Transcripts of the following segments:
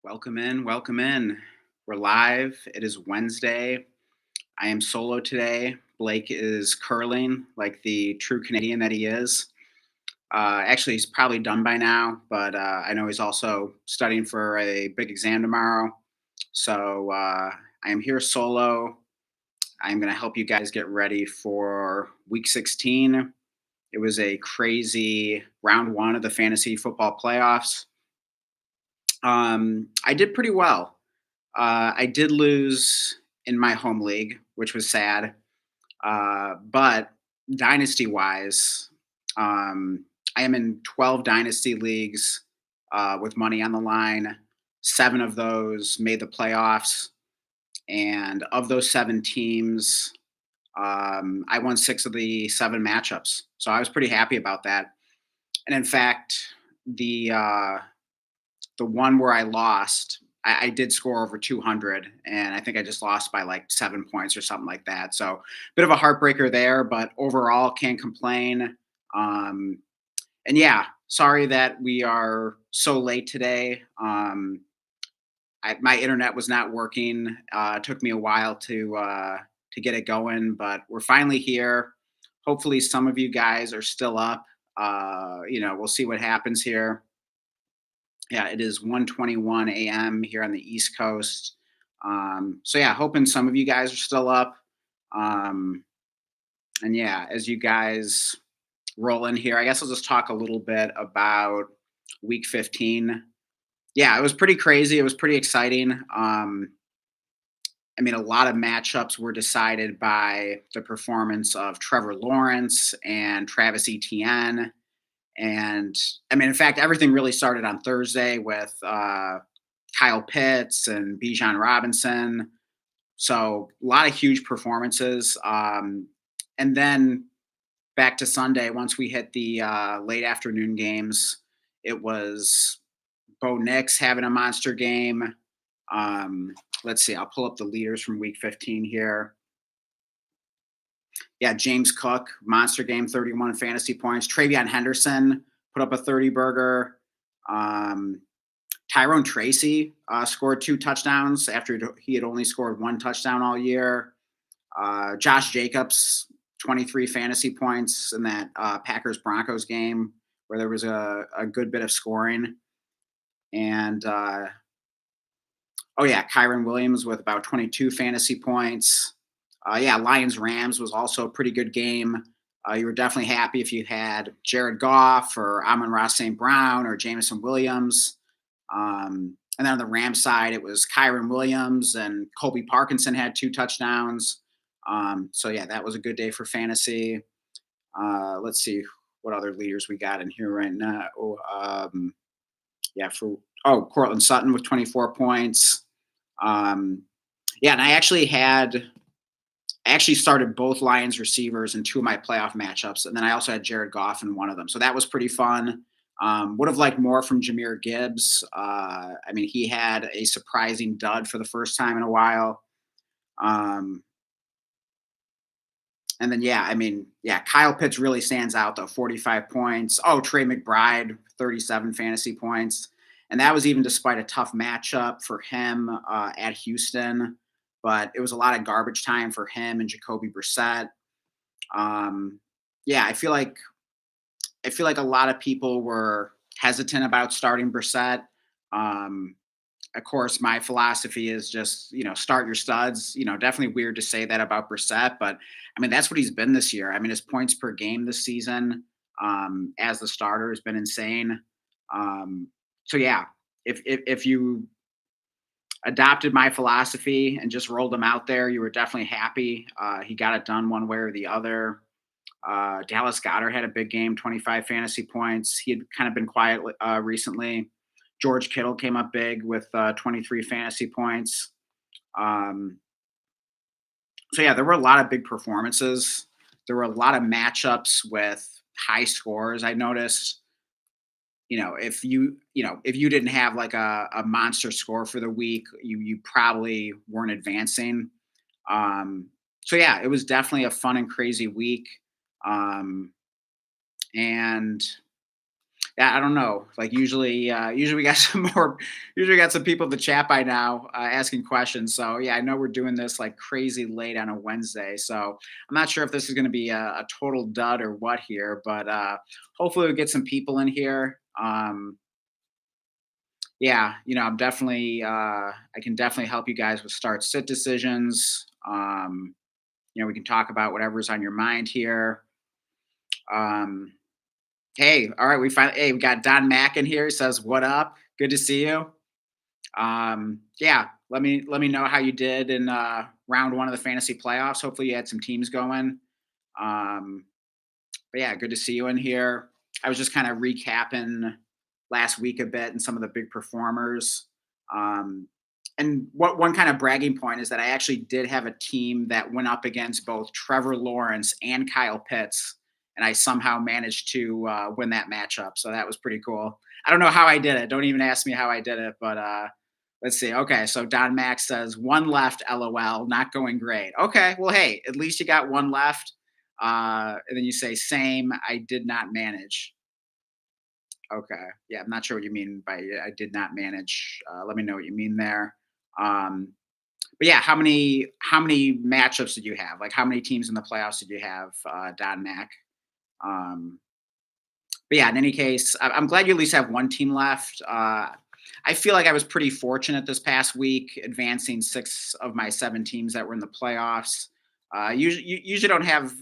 Welcome in, welcome in. We're live. It is Wednesday. I am solo today. Blake is curling like the true Canadian that he is. Actually, he's probably done by now, but I know he's also studying for a big exam tomorrow. So I am here solo. I'm going to help you guys get ready for week 16. It was a crazy round one of the fantasy football playoffs. I did pretty well. I did lose in my home league, which was sad. But dynasty wise, I am in 12 dynasty leagues with money on the line. Seven of those made the playoffs. And of those seven teams, I won six of the seven matchups. So I was pretty happy about that. And in fact, the uh, the one where I lost, I did score over 200, and I think I just lost by like 7 points or something like that. So, bit of a heartbreaker there, but overall, can't complain. Um, and yeah, sorry that we are so late today. My internet was not working. It took me a while to get it going, but we're finally here. Hopefully, some of you guys are still up. We'll see what happens here. Yeah, it is 1:21 a.m. here on the East Coast. So yeah, hoping some of you guys are still up. Um, and yeah, as you guys roll in here, I guess I'll just talk a little bit about week 15. Yeah, it was pretty crazy. It was pretty exciting. I mean, a lot of matchups were decided by the performance of Trevor Lawrence and Travis Etienne. And I mean, in fact, everything really started on Thursday with Kyle Pitts and Bijan Robinson. So a lot of huge performances. And then back to Sunday, once we hit the late afternoon games, it was Bo Nix having a monster game. Let's see, I'll pull up the leaders from week 15 here. Yeah, James Cook, monster game, 31 fantasy points. Travion Henderson put up a 30 burger. Um, Tyrone Tracy scored two touchdowns after he had only scored one touchdown all year. Josh Jacobs, 23 fantasy points in that Packers Broncos game where there was a good bit of scoring. And Kyron Williams with about 22 fantasy points. Lions Rams was also a pretty good game. You were definitely happy if you had Jared Goff or Amon-Ra St. Brown or Jameson Williams. And then on the Rams side, it was Kyron Williams and Colby Parkinson had two touchdowns. That was a good day for fantasy. Let's see what other leaders we got in here right now. Cortland Sutton with 24 points. And I actually started both Lions receivers in two of my playoff matchups, and then I also had Jared Goff in one of them. So that was pretty fun. Would have liked more from Jahmyr Gibbs. He had a surprising dud for the first time in a while. Kyle Pitts really stands out though, 45 points. Oh, Trey McBride, 37 fantasy points. And that was even despite a tough matchup for him at Houston. But it was a lot of garbage time for him and Jacoby Brissett. I feel like a lot of people were hesitant about starting Brissett. Of course, my philosophy is just, start your studs. Definitely weird to say that about Brissett, but I mean, that's what he's been this year. I mean, his points per game this season as the starter has been insane. If you adopted my philosophy and just rolled him out there, you were definitely happy. He got it done one way or the other. Dallas Goedert had a big game, 25 fantasy points. He had kind of been quiet recently. George Kittle came up big with 23 fantasy points. There were a lot of big performances. There were a lot of matchups with high scores. I noticed, if you didn't have like a monster score for the week, you probably weren't advancing. It was definitely a fun and crazy week. And Yeah, I don't know. Like usually we got usually we got some people in the chat by now asking questions. So yeah, I know we're doing this like crazy late on a Wednesday. So I'm not sure if this is going to be a total dud or what here, but hopefully we'll get some people in here. Yeah, I'm definitely I can definitely help you guys with start sit decisions. We can talk about whatever's on your mind here. Um, Hey, all right, we got Don Mack in here. He says, "What up? Good to see you." Yeah, let me know how you did in round one of the fantasy playoffs. Hopefully, you had some teams going. Um, but yeah, good to see you in here. I was just kind of recapping last week a bit and some of the big performers. Um, and what one kind of bragging point is that I actually did have a team that went up against both Trevor Lawrence and Kyle Pitts, and I somehow managed to win that matchup. So that was pretty cool. I don't know how I did it. Don't even ask me how I did it, but let's see. Okay, so Don Max says one left, LOL, not going great. Okay, well, hey, at least you got one left. And then you say same. I did not manage. Okay, yeah, I'm not sure what you mean by I did not manage. Let me know what you mean there. Um, but yeah, how many matchups did you have? Like how many teams in the playoffs did you have, Don Mac? Um, but yeah, in any case, I'm glad you at least have one team left. I feel like I was pretty fortunate this past week, advancing six of my seven teams that were in the playoffs. Usually don't have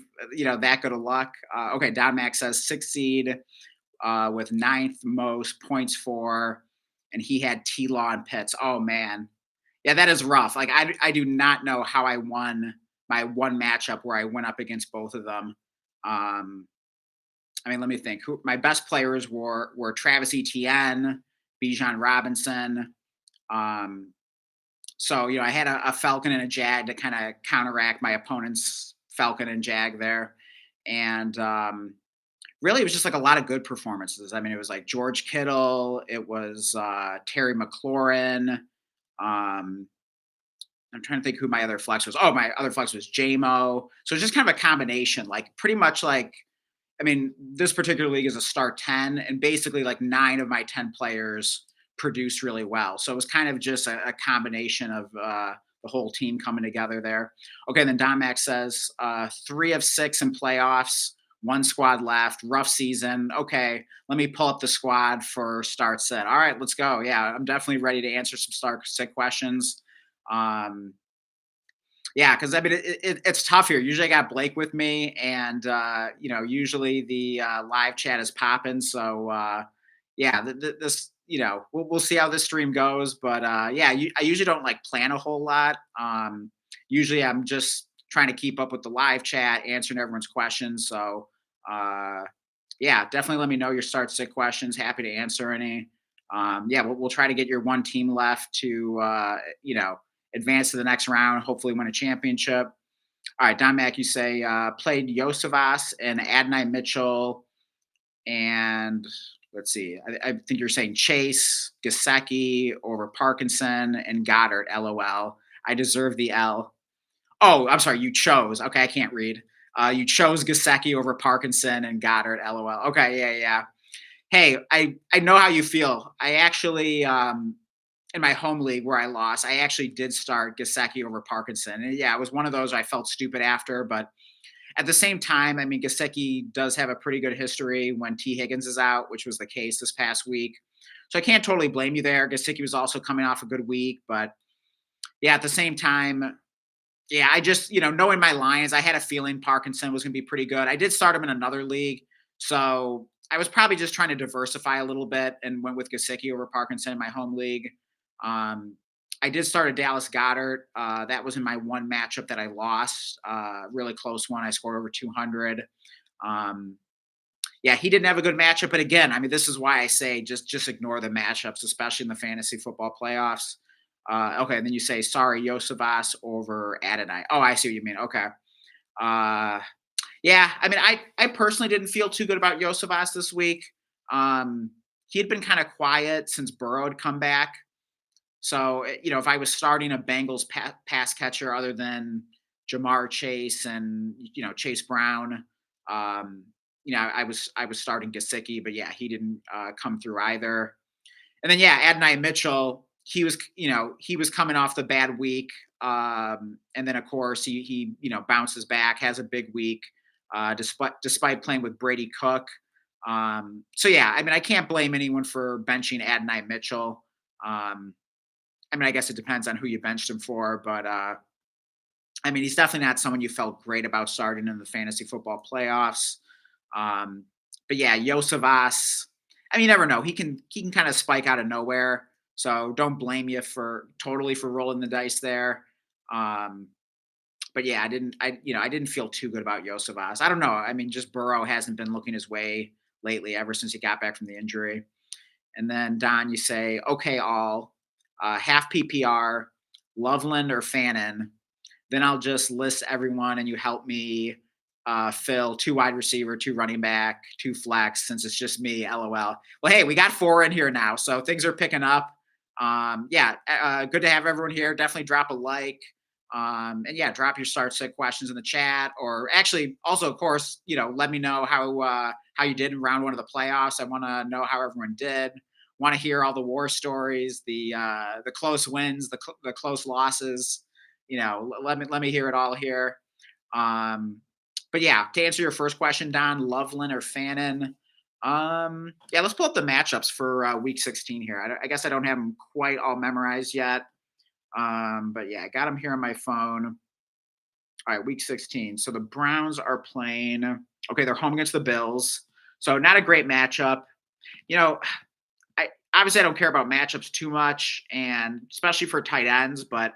that good of luck. Okay, Don Mac says six seed with ninth most points for, and he had T Law and Pitts. Oh man, yeah, that is rough. Like I do not know how I won my one matchup where I went up against both of them. Um, I mean, let me think. Who my best players were Travis Etienne, Bijan Robinson. Um, so I had a Falcon and a Jag to kind of counteract my opponent's Falcon and Jag there, and really it was just like a lot of good performances. I mean, it was like George Kittle, it was Terry McLaurin. Um, I'm trying to think who my other flex was. Oh, my other flex was JMO. So it's just kind of a combination, like pretty much like I mean, this particular league is a start 10, and basically like nine of my 10 players produced really well. So it was kind of just a combination of the whole team coming together there. Okay, then Don Max says three of six in playoffs, one squad left, rough season. Okay, let me pull up the squad for start set. All right, let's go. Yeah, I'm definitely ready to answer some start set questions. Um, yeah, because I mean it's tough here. Usually I got Blake with me, and usually the live chat is popping. So yeah, this we'll see how this stream goes. But yeah, I usually don't like plan a whole lot. Usually I'm just trying to keep up with the live chat, answering everyone's questions. So uh, yeah, definitely let me know your start sit questions. Happy to answer any. Yeah, we'll try to get your one team left to advance to the next round, hopefully win a championship. All right, Don Mack, you say played Yosevas and Adonai Mitchell, and let's see, I think you're saying Chase, Gasecki over Parkinson, and Goddard. LOL. I deserve the L. Oh, I'm sorry, you chose. Okay, I can't read. You chose Gasecki over Parkinson and Goddard. LOL. Okay, yeah, yeah. Hey, I know how you feel. I actually in my home league where I lost, I actually did start Gasecki over Parkinson. And yeah, it was one of those I felt stupid after, but at the same time, I mean, Gasecki does have a pretty good history when T. Higgins is out, which was the case this past week. So I can't totally blame you there. Gasecki was also coming off a good week, but yeah, at the same time, yeah, I just, knowing my Lions, I had a feeling Parkinson was going to be pretty good. I did start him in another league. So I was probably just trying to diversify a little bit and went with Gasicki over Parkinson in my home league. Um, I did start a Dallas Goddard. That was in my one matchup that I lost. Really close one. I scored over 200. Um, yeah, he didn't have a good matchup. But again, I mean, this is why I say just ignore the matchups, especially in the fantasy football playoffs. Okay, and then you say sorry, Yosevas over Adonai. Oh, I see what you mean. Okay. Uh, yeah, I mean, I personally didn't feel too good about Yosevas this week. He had been kind of quiet since Burrow had come back. So if I was starting a Bengals pass catcher other than Jamar Chase and Chase Brown, um, I was starting Gesicki, but yeah, he didn't come through either. And then yeah, Adonai Mitchell, he was coming off the bad week, and then of course he bounces back, has a big week, despite playing with Brady Cook. So yeah, I mean I can't blame anyone for benching Adonai Mitchell. Um, I mean I guess it depends on who you benched him for, but I mean he's definitely not someone you felt great about starting in the fantasy football playoffs. Um, but yeah, Yosavas. I mean, you never know. He can kind of spike out of nowhere. So don't blame you for totally for rolling the dice there. Um, but yeah, I didn't feel too good about Yosavas. I don't know. I mean, just Burrow hasn't been looking his way lately ever since he got back from the injury. And then Don, you say, okay, all half PPR, Loveland or Fannin. Then I'll just list everyone and you help me fill two wide receiver, two running back, two flex since it's just me. LOL. Well, hey, we got four in here now, so things are picking up. Yeah, good to have everyone here. Definitely drop a like. And yeah, drop your start set questions in the chat, or actually, also, of course, let me know how you did in round one of the playoffs. I want to know how everyone did. Want to hear all the war stories, the close wins, the close losses. Let me hear it all here. Um, but yeah, to answer your first question, Don, Loveland or Fannin. Yeah, let's pull up the matchups for week 16 here. I guess I don't have them quite all memorized yet. But yeah, I got them here on my phone. All right, week 16. So the Browns are playing. Okay, they're home against the Bills. So not a great matchup. You know, I obviously I don't care about matchups too much, and especially for tight ends, but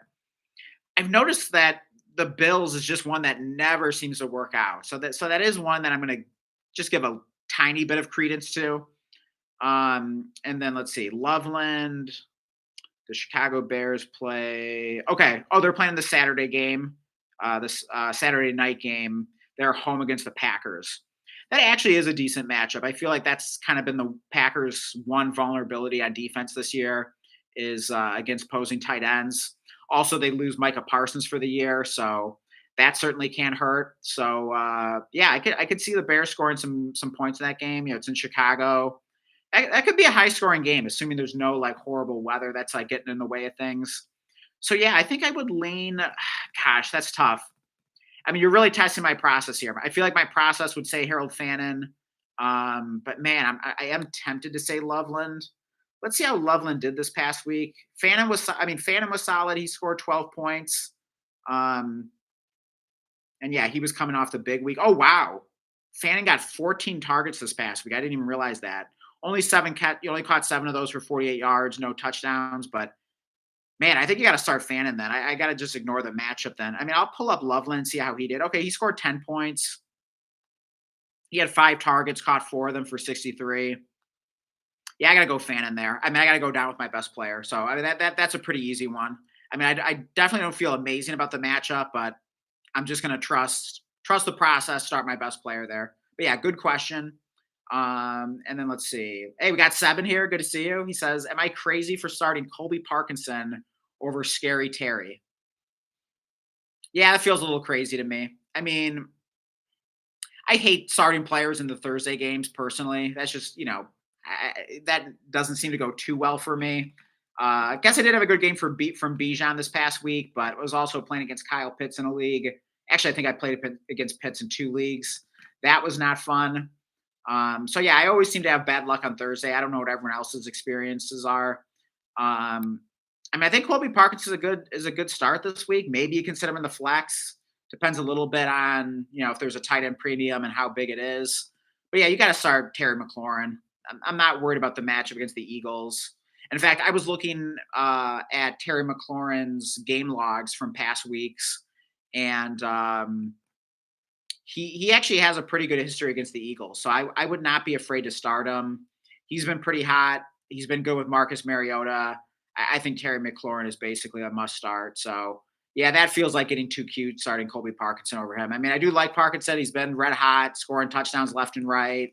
I've noticed that the Bills is just one that never seems to work out. So that is one that I'm going to just give a tiny bit of credence to. And then let's see, Loveland, the Chicago Bears play. Okay, oh, they're playing the Saturday game, this Saturday night game. They're home against the Packers. That actually is a decent matchup. I feel like that's kind of been the Packers' one vulnerability on defense this year is against opposing tight ends. Also, they lose Micah Parsons for the year, so that certainly can't hurt. So yeah, I could see the Bears scoring some points in that game. It's in Chicago. That could be a high scoring game, assuming there's no like horrible weather that's like getting in the way of things. So yeah, I think I would lean. Gosh, that's tough. I mean, you're really testing my process here. I feel like my process would say Harold Fannin, but man, I am tempted to say Loveland. Let's see how Loveland did this past week. Fannin was solid. He scored 12 points. Um, and yeah, he was coming off the big week. Oh wow, Fannin got 14 targets this past week. I didn't even realize that. Only you only caught seven of those for 48 yards, no touchdowns. But man, I think you got to start Fannin then. I got to just ignore the matchup then. I mean, I'll pull up Loveland and see how he did. Okay, he scored 10 points. He had five targets, caught four of them for 63. Yeah, I got to go Fannin there. I mean, I got to go down with my best player. So I mean, that's a pretty easy one. I mean, I definitely don't feel amazing about the matchup, but I'm just going to trust the process, start my best player there. But yeah, good question. And then let's see. Hey, we got Seven here. Good to see you. He says, "Am I crazy for starting Colby Parkinson over Scary Terry?" Yeah, that feels a little crazy to me. I mean, I hate starting players in the Thursday games personally. That's just that doesn't seem to go too well for me. I guess I did have a good game from Bijan this past week, but I was also playing against Kyle Pitts in a league. Actually, I think I played against Pitts in two leagues. That was not fun. So yeah, I always seem to have bad luck on Thursday. I don't know what everyone else's experiences are. Um, I mean, I think Colby Parkinson is a good start this week. Maybe you can set him in the flex. Depends a little bit on if there's a tight end premium and how big it is. But yeah, you got to start Terry McLaurin. I'm not worried about the matchup against the Eagles. In fact, I was looking at Terry McLaurin's game logs from past weeks, and he actually has a pretty good history against the Eagles. So I would not be afraid to start him. He's been pretty hot. He's been good with Marcus Mariota. I think Terry McLaurin is basically a must start. So yeah, that feels like getting too cute starting Colby Parkinson over him. I mean, I do like Parkinson. He's been red hot, scoring touchdowns left and right.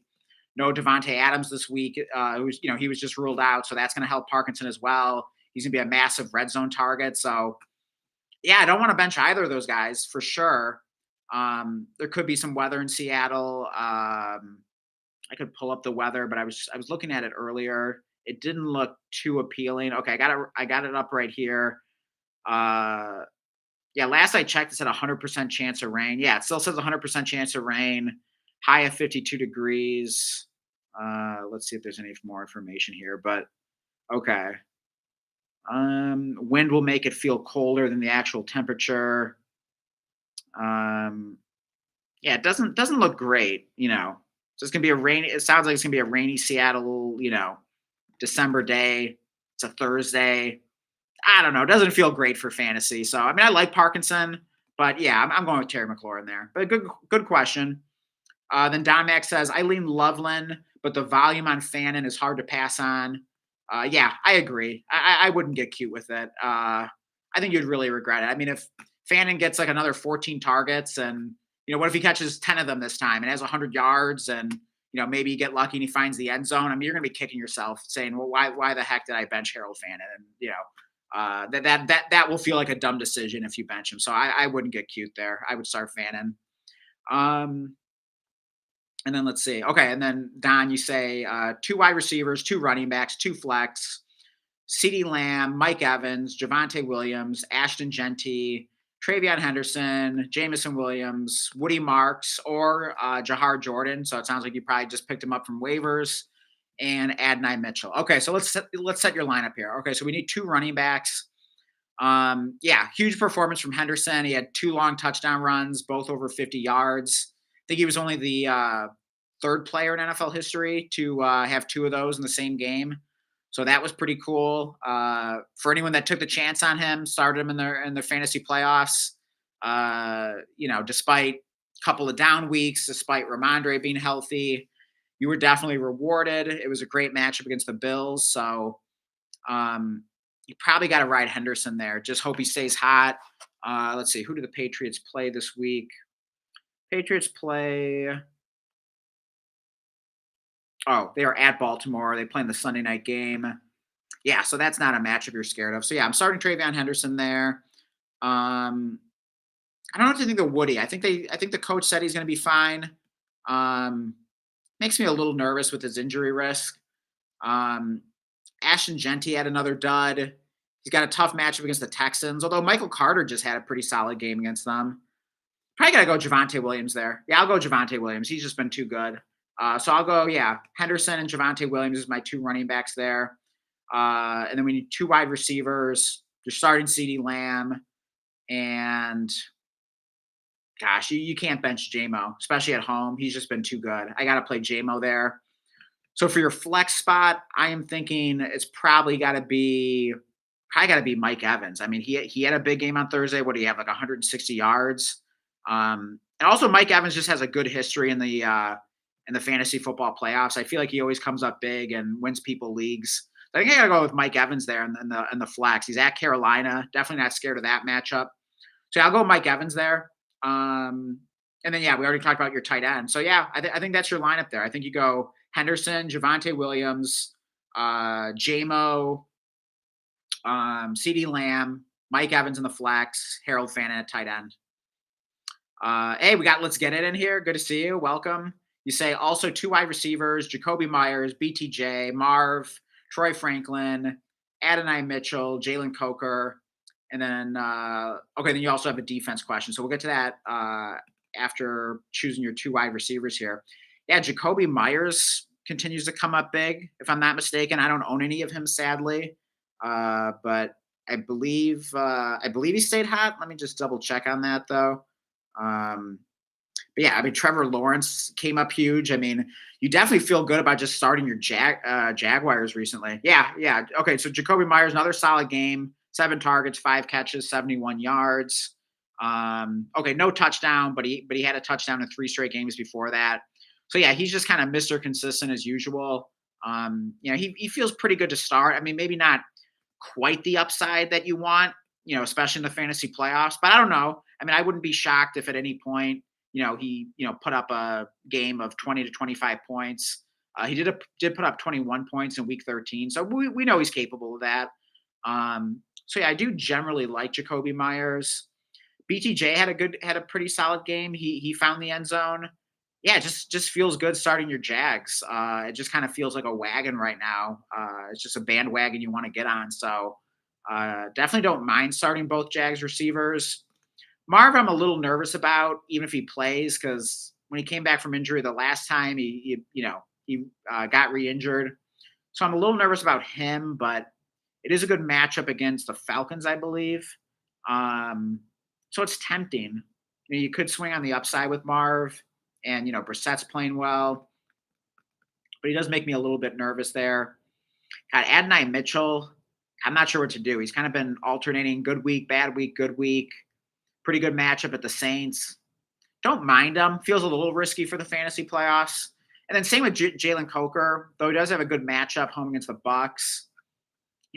No Devontae Adams this week. He was just ruled out, so that's going to help Parkinson as well. He's going to be a massive red zone target. So yeah, I don't want to bench either of those guys for sure. There could be some weather in Seattle. I could pull up the weather, but I was looking at it earlier. It didn't look too appealing. Okay, I got it up right here. Uh, yeah, last I checked, it said 100% chance of rain. Yeah, it still says 100% chance of rain. High of 52 degrees. Let's see if there's any more information here. But okay, wind will make it feel colder than the actual temperature. Um, yeah, it doesn't look great. So it's gonna be a rainy. It sounds like it's gonna be a rainy Seattle. December day. It's a Thursday. I don't know. It doesn't feel great for fantasy. So I mean, I like Parkinson, but yeah, I'm going with Terry McLaurin there. But good question. Then Don Max says I lean Loveland, but the volume on Fannin is hard to pass on. Yeah, I agree. I wouldn't get cute with it. I think you'd really regret it. I mean, if Fannin gets like another 14 targets, and what if he catches 10 of them this time and has 100 yards, and maybe you get lucky and he finds the end zone. I mean, you're going to be kicking yourself, saying, "Well, why the heck did I bench Harold Fannin?" And that will feel like a dumb decision if you bench him. So I wouldn't get cute there. I would start Fannin. Um, and then let's see. Okay, and then Don, you say two wide receivers, two running backs, two flex, CeeDee Lamb, Mike Evans, Javante Williams, Ashton Genty, Travion Henderson, Jamison Williams, Woody Marks, or Jahar Jordan. So it sounds like you probably just picked him up from waivers, and Adonai Mitchell. Okay, so let's set your lineup here. Okay, so we need two running backs. Yeah, huge performance from Henderson. He had two long touchdown runs, both over 50 yards. I think he was only the third player in NFL history to have two of those in the same game. So that was pretty cool. For anyone that took the chance on him, started him in their fantasy playoffs. Despite a couple of down weeks, despite Ramondre being healthy, you were definitely rewarded. It was a great matchup against the Bills. So um, you probably got to ride Henderson there. Just hope he stays hot. Let's see. Who do the Patriots play this week? Patriots play. Oh, they are at Baltimore. They play in the Sunday night game. Yeah, so that's not a matchup you're scared of. So yeah, I'm starting Travion Henderson there. Um, I don't know what to think of Woody. I think the coach said he's going to be fine. Um, Makes me a little nervous with his injury risk. Um, Ashton Genty had another dud. He's got a tough matchup against the Texans, although Michael Carter just had a pretty solid game against them. Probably got to go Javante Williams there. Yeah, I'll go Javante Williams. He's just been too good. So I'll go, yeah, Henderson and Javante Williams is my two running backs there. And then we need two wide receivers. You're starting CeeDee Lamb. And gosh, you can't bench JMO, especially at home. He's just been too good. I got to play JMO there. So for your flex spot, I am thinking it's probably got to be Mike Evans. I mean, he had a big game on Thursday. What do you have, like 160 yards? And also Mike Evans just has a good history in the fantasy football playoffs. I feel like he always comes up big and wins people leagues. I think I gotta go with Mike Evans there in the flex. He's at Carolina. Definitely not scared of that matchup. So I'll go with Mike Evans there. And then yeah, we already talked about your tight end. So yeah, I think that's your lineup there. I think you go Henderson, Javante Williams, JMO, CeeDee Lamb, Mike Evans in the flex, Harold Fannin at tight end. Hey, we got Let's Get It in here. Good to see you. Welcome. You say also two wide receivers, Jacoby Myers, BTJ, Marv, Troy Franklin, Adonai Mitchell, Jalen Coker. And then, okay, then you also have a defense question. So we'll get to that after choosing your two wide receivers here. Yeah, Jacoby Myers continues to come up big, if I'm not mistaken. I don't own any of him, sadly. But I believe he stayed hot. Let me just double check on that, though. Um, but yeah, I mean, Trevor Lawrence came up huge. I mean, you definitely feel good about just starting your Jaguars recently. Yeah, yeah. Okay, so Jacoby Myers, another solid game. 7 targets, 5 catches, 71 yards. Okay, no touchdown, but he had a touchdown in 3 straight games before that. So yeah, he's just kind of Mr. Consistent as usual. He feels pretty good to start. I mean, maybe not quite the upside that you want, especially in the fantasy playoffs. But I don't know. I mean, I wouldn't be shocked if at any point, he, put up a game of 20 to 25 points. He did put up 21 points in week 13. So we know he's capable of that. So yeah, I do generally like Jacoby Myers. BTJ had a pretty solid game. He found the end zone. yeah, just feels good starting your Jags. It just kind of feels like a wagon right now. It's just a bandwagon you want to get on. So definitely don't mind starting both Jags receivers. Marv, I'm a little nervous about, even if he plays, because when he came back from injury the last time, he got re-injured. So I'm a little nervous about him, but it is a good matchup against the Falcons, I believe. So it's tempting. You could swing on the upside with Marv, and Brissett's playing well, but he does make me a little bit nervous there. Got Adonai Mitchell. I'm not sure what to do. He's kind of been alternating good week, bad week, good week. Pretty good matchup at the Saints. Don't mind him. Feels a little risky for the fantasy playoffs. And then same with Jalen Coker, though he does have a good matchup home against the Bucks.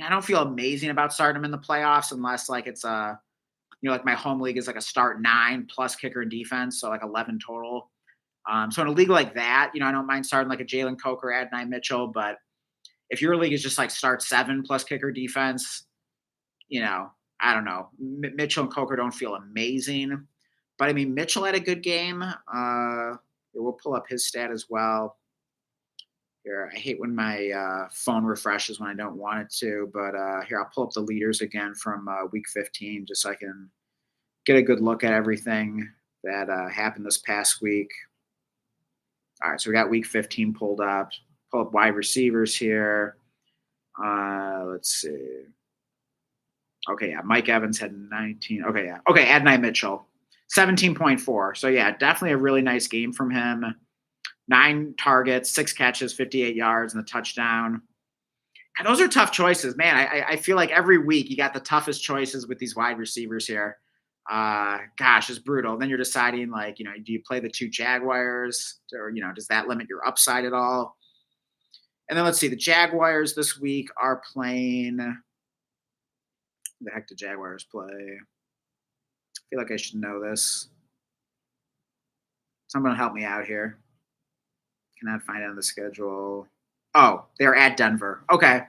I don't feel amazing about starting him in the playoffs unless like it's like my home league is like a start 9 plus kicker and defense, so like 11 total. So in a league like that, I don't mind starting like a Jalen Coker, Adonai Mitchell, but if your league is just like start 7 plus kicker defense, you know, I don't know. Mitchell and Coker don't feel amazing, but I mean Mitchell had a good game. We'll pull up his stat as well. Here, I hate when my phone refreshes when I don't want it to, but here I'll pull up the leaders again from week 15 just so I can get a good look at everything that happened this past week. All right, so we got week 15 pulled up. Pull up wide receivers here. Let's see. Okay, yeah, Mike Evans had 19. Okay, yeah. Okay, Adonai Mitchell, 17.4. So, yeah, definitely a really nice game from him. 9 targets, 6 catches, 58 yards, and the touchdown. And those are tough choices, man. I feel like every week you got the toughest choices with these wide receivers here. Gosh, it's brutal. Then you're deciding, like, do you play the 2 Jaguars, or does that limit your upside at all? And then let's see, the Jaguars this week are playing. Who the heck did Jaguars play? I feel like I should know this. Someone help me out here. Cannot find it on the schedule. Oh, they're at Denver. Okay.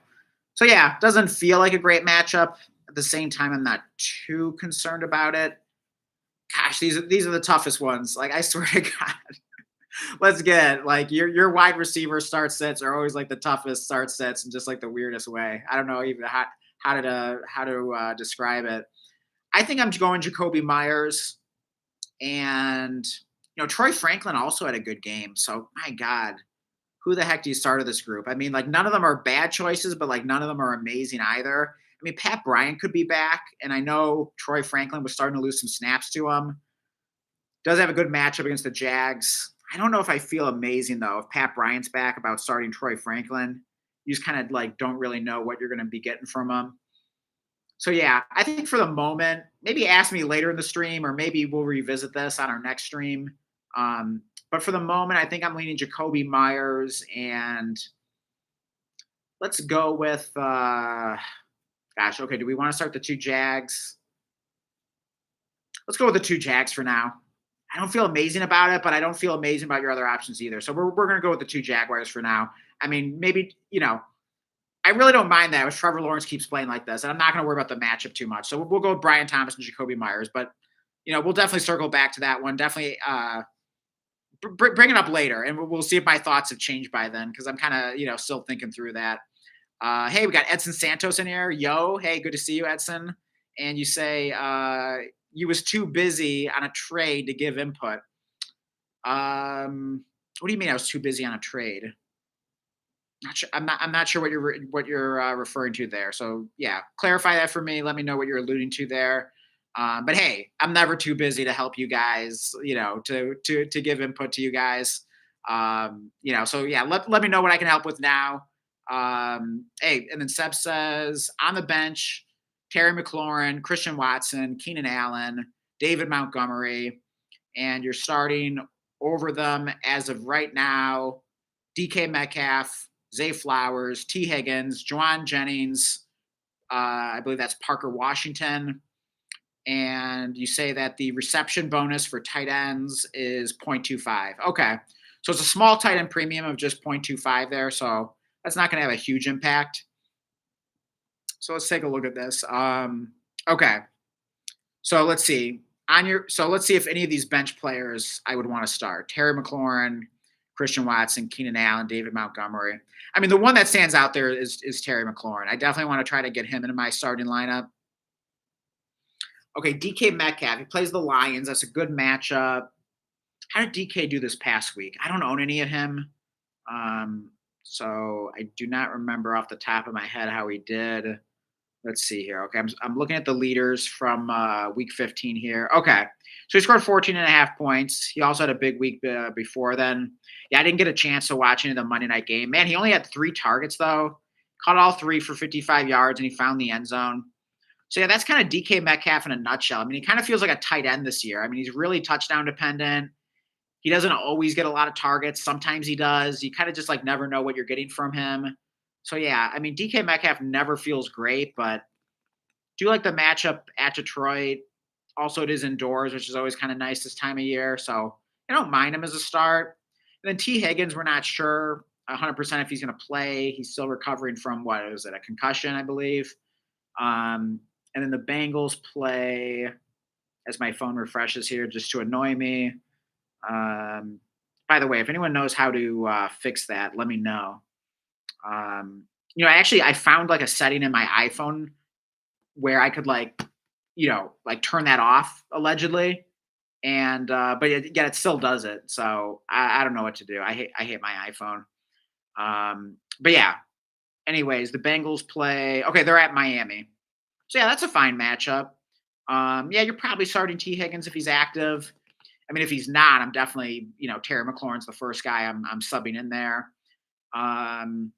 So yeah, doesn't feel like a great matchup. At the same time, I'm not too concerned about it. Gosh, these are the toughest ones. Like, I swear to God. Let's get like your wide receiver start sets are always like the toughest start sets in just like the weirdest way. I don't know even how to describe it. I think I'm going Jacoby Myers, and Troy Franklin also had a good game. So my God, who the heck do you start of this group? I mean, like none of them are bad choices, but like none of them are amazing either. I mean, Pat Bryant could be back, and I know Troy Franklin was starting to lose some snaps to him. Does have a good matchup against the Jags. I don't know if I feel amazing though if Pat Bryant's back about starting Troy Franklin. You just kind of like don't really know what you're going to be getting from him. So yeah, I think for the moment, maybe ask me later in the stream, or maybe we'll revisit this on our next stream. But for the moment, I think I'm leaning Jacoby Myers, and let's go with. Gosh, okay. Do we want to start the 2 Jags? Let's go with the 2 Jags for now. I don't feel amazing about it, but I don't feel amazing about your other options either. So we're going to go with the 2 Jaguars for now. I mean, maybe, I really don't mind that if Trevor Lawrence keeps playing like this, and I'm not going to worry about the matchup too much. So we'll go with Brian Thomas and Jacoby Myers, but, we'll definitely circle back to that one. Definitely bring it up later, and we'll see if my thoughts have changed by then, because I'm kind of, still thinking through that. Hey, we got Edson Santos in here. Yo, hey, good to see you, Edson. And you say, you was too busy on a trade to give input. What do you mean I was too busy on a trade? Not sure. I'm not sure what you're referring to there. So yeah, clarify that for me. Let me know what you're alluding to there. But hey, I'm never too busy to help you guys. To give input to you guys. So yeah, let me know what I can help with now. Hey, and then Seb says on the bench, Terry McLaurin, Christian Watson, Keenan Allen, David Montgomery, and you're starting over them as of right now, DK Metcalf, Zay Flowers, T. Higgins, Juwan Jennings, I believe that's Parker Washington. And you say that the reception bonus for tight ends is 0.25. Okay. So it's a small tight end premium of just 0.25 there. So that's not going to have a huge impact. So let's take a look at this. Okay. So let's see. On your so let's see if any of these bench players I would want to start. Terry McLaurin, Christian Watson, Keenan Allen, David Montgomery. I mean, the one that stands out there is Terry McLaurin. I definitely want to try to get him into my starting lineup. Okay, DK Metcalf. He plays the Lions. That's a good matchup. How did DK do this past week? I don't own any of him. So I do not remember off the top of my head how he did. Let's see here. Okay, I'm looking at the leaders from week 15 here. Okay, so he scored 14 and a half points. He also had a big week before then. Yeah, I didn't get a chance to watch any of the Monday night game. Man, he only had 3 targets, though. Caught all three for 55 yards, and he found the end zone. So, yeah, that's kind of DK Metcalf in a nutshell. I mean, he kind of feels like a tight end this year. I mean, he's really touchdown dependent. He doesn't always get a lot of targets. Sometimes he does. You kind of just like never know what you're getting from him. So yeah, I mean DK Metcalf never feels great, but do like the matchup at Detroit. Also, it is indoors, which is always kind of nice this time of year. So I don't mind him as a start. And then T. Higgins, we're not sure 100% if he's going to play. He's still recovering from what is it, a concussion, I believe. And then the Bengals play, as my phone refreshes here, just to annoy me. Um, by the way, if anyone knows how to fix that, let me know. Actually, I found like a setting in my iPhone where I could like turn that off allegedly, and but yet it still does it. So I don't know what to do. I hate my iPhone. But yeah. Anyways, the Bengals play. Okay, they're at Miami. So yeah, that's a fine matchup. Yeah, you're probably starting T Higgins if he's active. I mean, if he's not, I'm definitely, Terry McLaurin's the first guy I'm subbing in there. Um,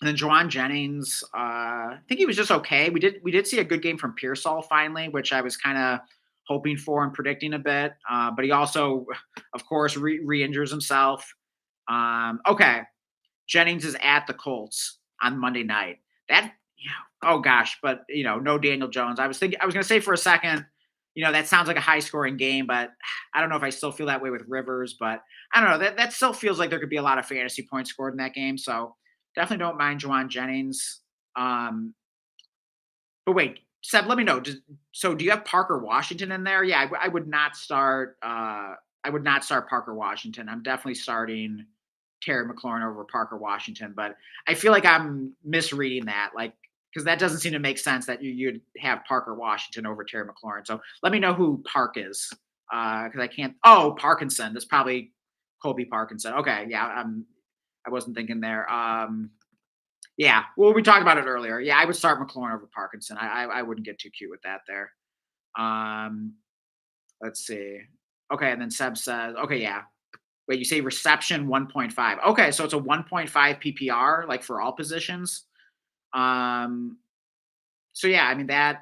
and then Juwan Jennings, I think he was just okay. We did see a good game from Pearsall finally, which I was kind of hoping for and predicting a bit. But he also, of course, re-injures himself. Okay, Jennings is at the Colts on Monday night. That, oh gosh, but no Daniel Jones. I was going to say for a second, that sounds like a high scoring game, but I don't know if I still feel that way with Rivers, but I don't know. That still feels like there could be a lot of fantasy points scored in that game. So definitely don't mind Juwan Jennings. But wait, Seb, let me know. So do you have Parker Washington in there? Yeah, I would not start. I would not start Parker Washington. I'm definitely starting Terry McLaurin over Parker Washington, but I feel like I'm misreading that. Like, because that doesn't seem to make sense that you'd have Parker Washington over Terry McLaurin. So let me know who Park is, because I can't. Oh, Parkinson. That's probably Colby Parkinson. Okay, yeah, I wasn't thinking there. Yeah, well, we talked about it earlier. Yeah, I would start McLaurin over Parkinson. I wouldn't get too cute with that there. Um, let's see. Okay, and then Seb says, okay, yeah. Wait, you say reception 1.5. Okay, so it's a 1.5 PPR, like for all positions. Um, so yeah, I mean that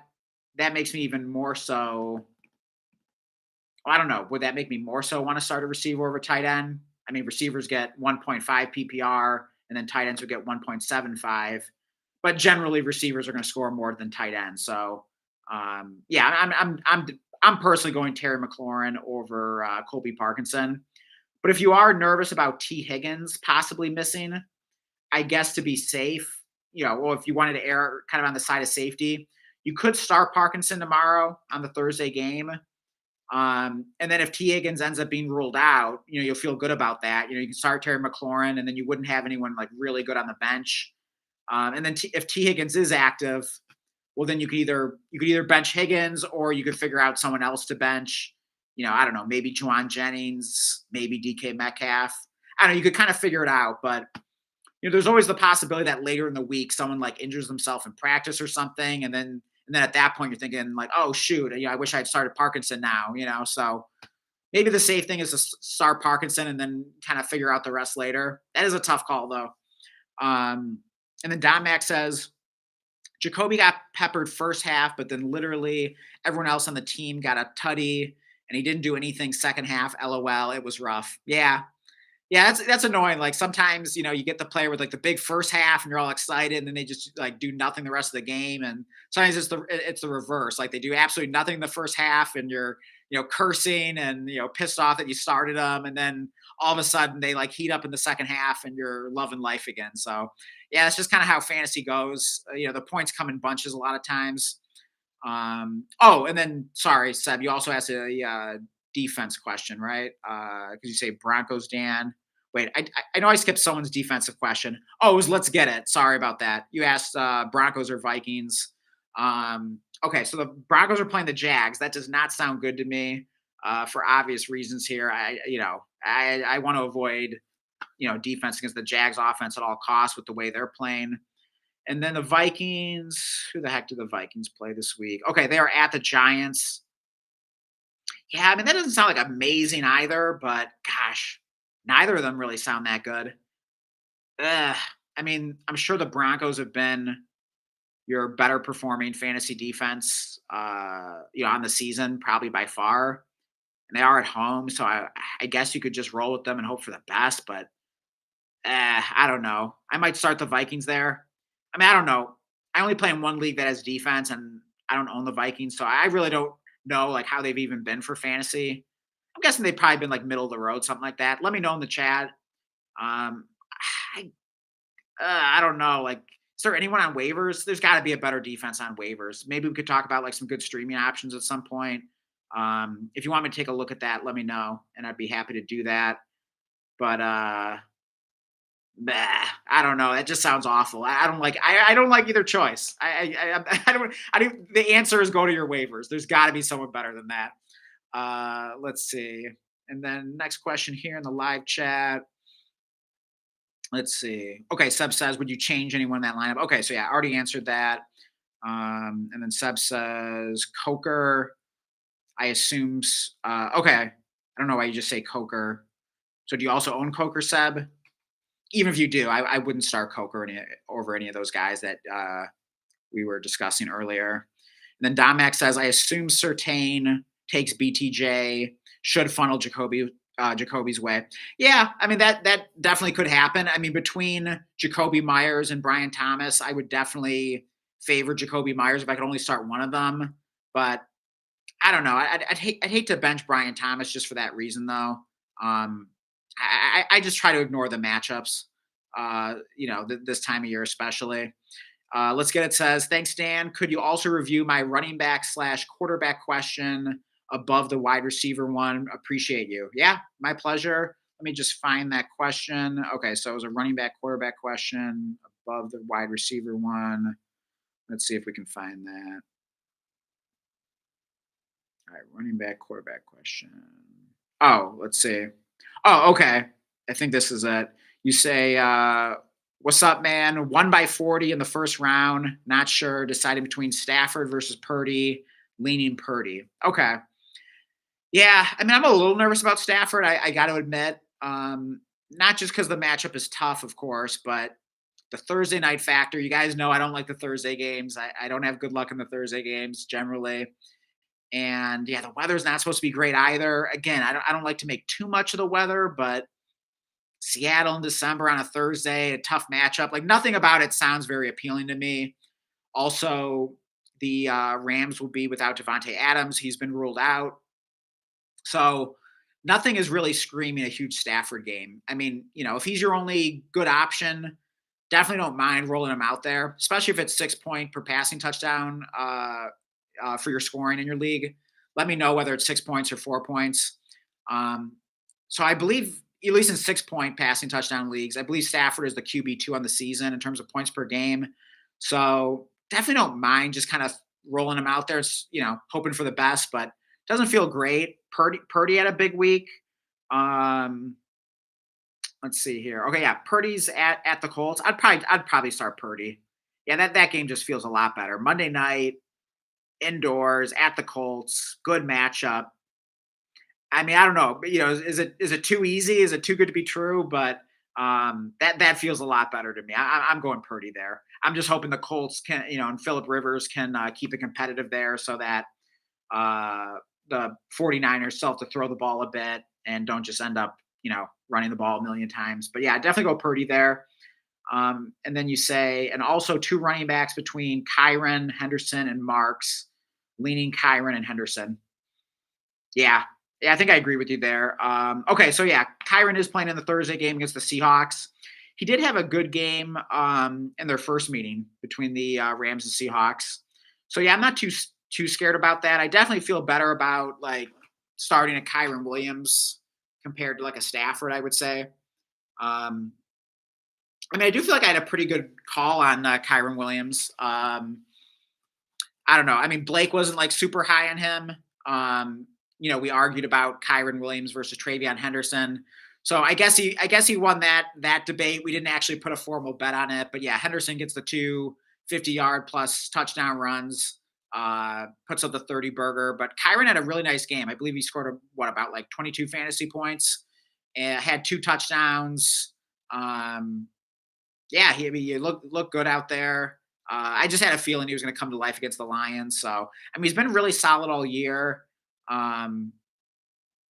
makes me even more so. I don't know. Would that make me more so want to start a receiver over tight end? I mean, receivers get 1.5 PPR, and then tight ends would get 1.75. But generally, receivers are going to score more than tight ends. So yeah, I'm personally going Terry McLaurin over Colby Parkinson. But if you are nervous about T Higgins possibly missing, I guess to be safe, or if you wanted to err kind of on the side of safety, you could start Parkinson tomorrow on the Thursday game. And then if T Higgins ends up being ruled out, you'll feel good about that. You can start Terry McLaurin, and then you wouldn't have anyone like really good on the bench. And then if T Higgins is active, well, then you could either bench Higgins or you could figure out someone else to bench. I don't know, maybe Juwan Jennings, maybe DK Metcalf. I don't know. You could kind of figure it out, but there's always the possibility that later in the week someone like injures themselves in practice or something, and then at that point you're thinking like, oh shoot, I wish I'd started Parkinson now. So maybe the safe thing is to start Parkinson and then kind of figure out the rest later. That is a tough call though. And then Don Mac says Jacoby got peppered first half, but then literally everyone else on the team got a tutty, and he didn't do anything second half. LOL, it was rough. Yeah, yeah, that's annoying. Like sometimes, you get the player with like the big first half and you're all excited, and then they just like do nothing the rest of the game. And sometimes it's the reverse. Like they do absolutely nothing in the first half, and you're cursing and pissed off that you started them, and then all of a sudden they like heat up in the second half and you're loving life again. So yeah, it's just kind of how fantasy goes. The points come in bunches a lot of times. Oh, and then sorry, Seb, you also asked a defense question, right? Because you say Broncos, Dan. Wait, I know I skipped someone's defensive question. Oh, it was let's get it. Sorry about that. You asked Broncos or Vikings. Okay, so the Broncos are playing the Jags. That does not sound good to me for obvious reasons here. I want to avoid defense against the Jags offense at all costs with the way they're playing. And then the Vikings, who the heck do the Vikings play this week? Okay, they are at the Giants. Yeah, I mean, that doesn't sound like amazing either, but gosh, neither of them really sound that good. Ugh. I mean, I'm sure the Broncos have been your better performing fantasy defense, on the season, probably by far. And they are at home, so I guess you could just roll with them and hope for the best. But I don't know. I might start the Vikings there. I mean, I don't know. I only play in one league that has defense, and I don't own the Vikings, so I really don't know like how they've even been for fantasy. I'm guessing they've probably been like middle of the road, something like that. Let me know in the chat. Um, I I don't know. Like, is there anyone on waivers? There's got to be a better defense on waivers. Maybe we could talk about like some good streaming options at some point. If you want me to take a look at that, let me know, and I'd be happy to do that. But Bah, I don't know. That just sounds awful. I don't like. I don't like either choice. I don't. I don't. The answer is go to your waivers. There's got to be someone better than that. Let's see. And then next question here in the live chat. Let's see. Okay, Seb says, would you change anyone in that lineup? Okay, so yeah, I already answered that. And then Seb says, Coker. I assume. Okay, I don't know why you just say Coker. So do you also own Coker, Seb? Even if you do, I wouldn't start Coker over any of those guys that we were discussing earlier. And then Domac says, I assume Surtain takes BTJ, should funnel Jacoby's way. Yeah, I mean that definitely could happen. I mean, between Jacoby Myers and Brian Thomas, I would definitely favor Jacoby Myers if I could only start one of them. But I don't know. I'd hate to bench Brian Thomas just for that reason, though. I just try to ignore the matchups. This time of year especially. Let's get it. Says, thanks, Dan. Could you also review my running back slash quarterback question above the wide receiver one? Appreciate you. Yeah, my pleasure. Let me just find that question. Okay, so it was a running back quarterback question above the wide receiver one. Let's see if we can find that. All right, running back quarterback question. Oh, let's see. Oh, okay. I think this is it. You say, what's up, man? 1 by 40 in the first round. Not sure. Deciding between Stafford versus Purdy. Leaning Purdy. Okay. Yeah. I mean, I'm a little nervous about Stafford. I got to admit. Not just because the matchup is tough, of course, but the Thursday night factor. You guys know I don't like the Thursday games. I don't have good luck in the Thursday games generally. And yeah, the weather's not supposed to be great either. Again, I don't like to make too much of the weather, but Seattle in December on a Thursday, a tough matchup. Like nothing about it sounds very appealing to me. Also, the Rams will be without Devontae Adams. He's been ruled out. So nothing is really screaming a huge Stafford game. I mean, if he's your only good option, definitely don't mind rolling him out there, especially if it's 6 point per passing touchdown for your scoring in your league. Let me know whether it's 6 points or 4 points. So I believe, at least in 6 point passing touchdown leagues, I believe Stafford is the QB2 on the season in terms of points per game. So definitely don't mind just kind of rolling him out there. It's, hoping for the best, but doesn't feel great. Purdy had a big week. Let's see here. Okay, yeah, Purdy's at the Colts. I'd probably start Purdy. Yeah, that game just feels a lot better. Monday night, indoors at the Colts, good matchup. I mean, I don't know, but is it too easy? Is it too good to be true? But that feels a lot better to me. I'm going Purdy there. I'm just hoping the Colts can, and Phillip Rivers can keep it competitive there, so that the 49ers still have to throw the ball a bit and don't just end up, running the ball a million times. But yeah, definitely go Purdy there. And then you say, and also two running backs between Kyron, Henderson, and Marks, leaning Kyron and Henderson. Yeah. Yeah, I think I agree with you there. Okay, so yeah, Kyron is playing in the Thursday game against the Seahawks. He did have a good game in their first meeting between the Rams and Seahawks. So yeah, I'm not too too scared about that. I definitely feel better about like starting a Kyron Williams compared to like a Stafford, I would say. Um, I mean, I do feel like I had a pretty good call on Kyron Williams. I don't know. I mean, Blake wasn't like super high on him. Um, we argued about Kyron Williams versus Travion Henderson. So I guess he won that debate. We didn't actually put a formal bet on it, but yeah, Henderson gets the two 50-yard plus touchdown runs, puts up the 30 burger. But Kyron had a really nice game. I believe he scored about like 22 fantasy points and had two touchdowns. Um, yeah, I mean, you look good out there. I just had a feeling he was going to come to life against the Lions. So I mean, he's been really solid all year. Um,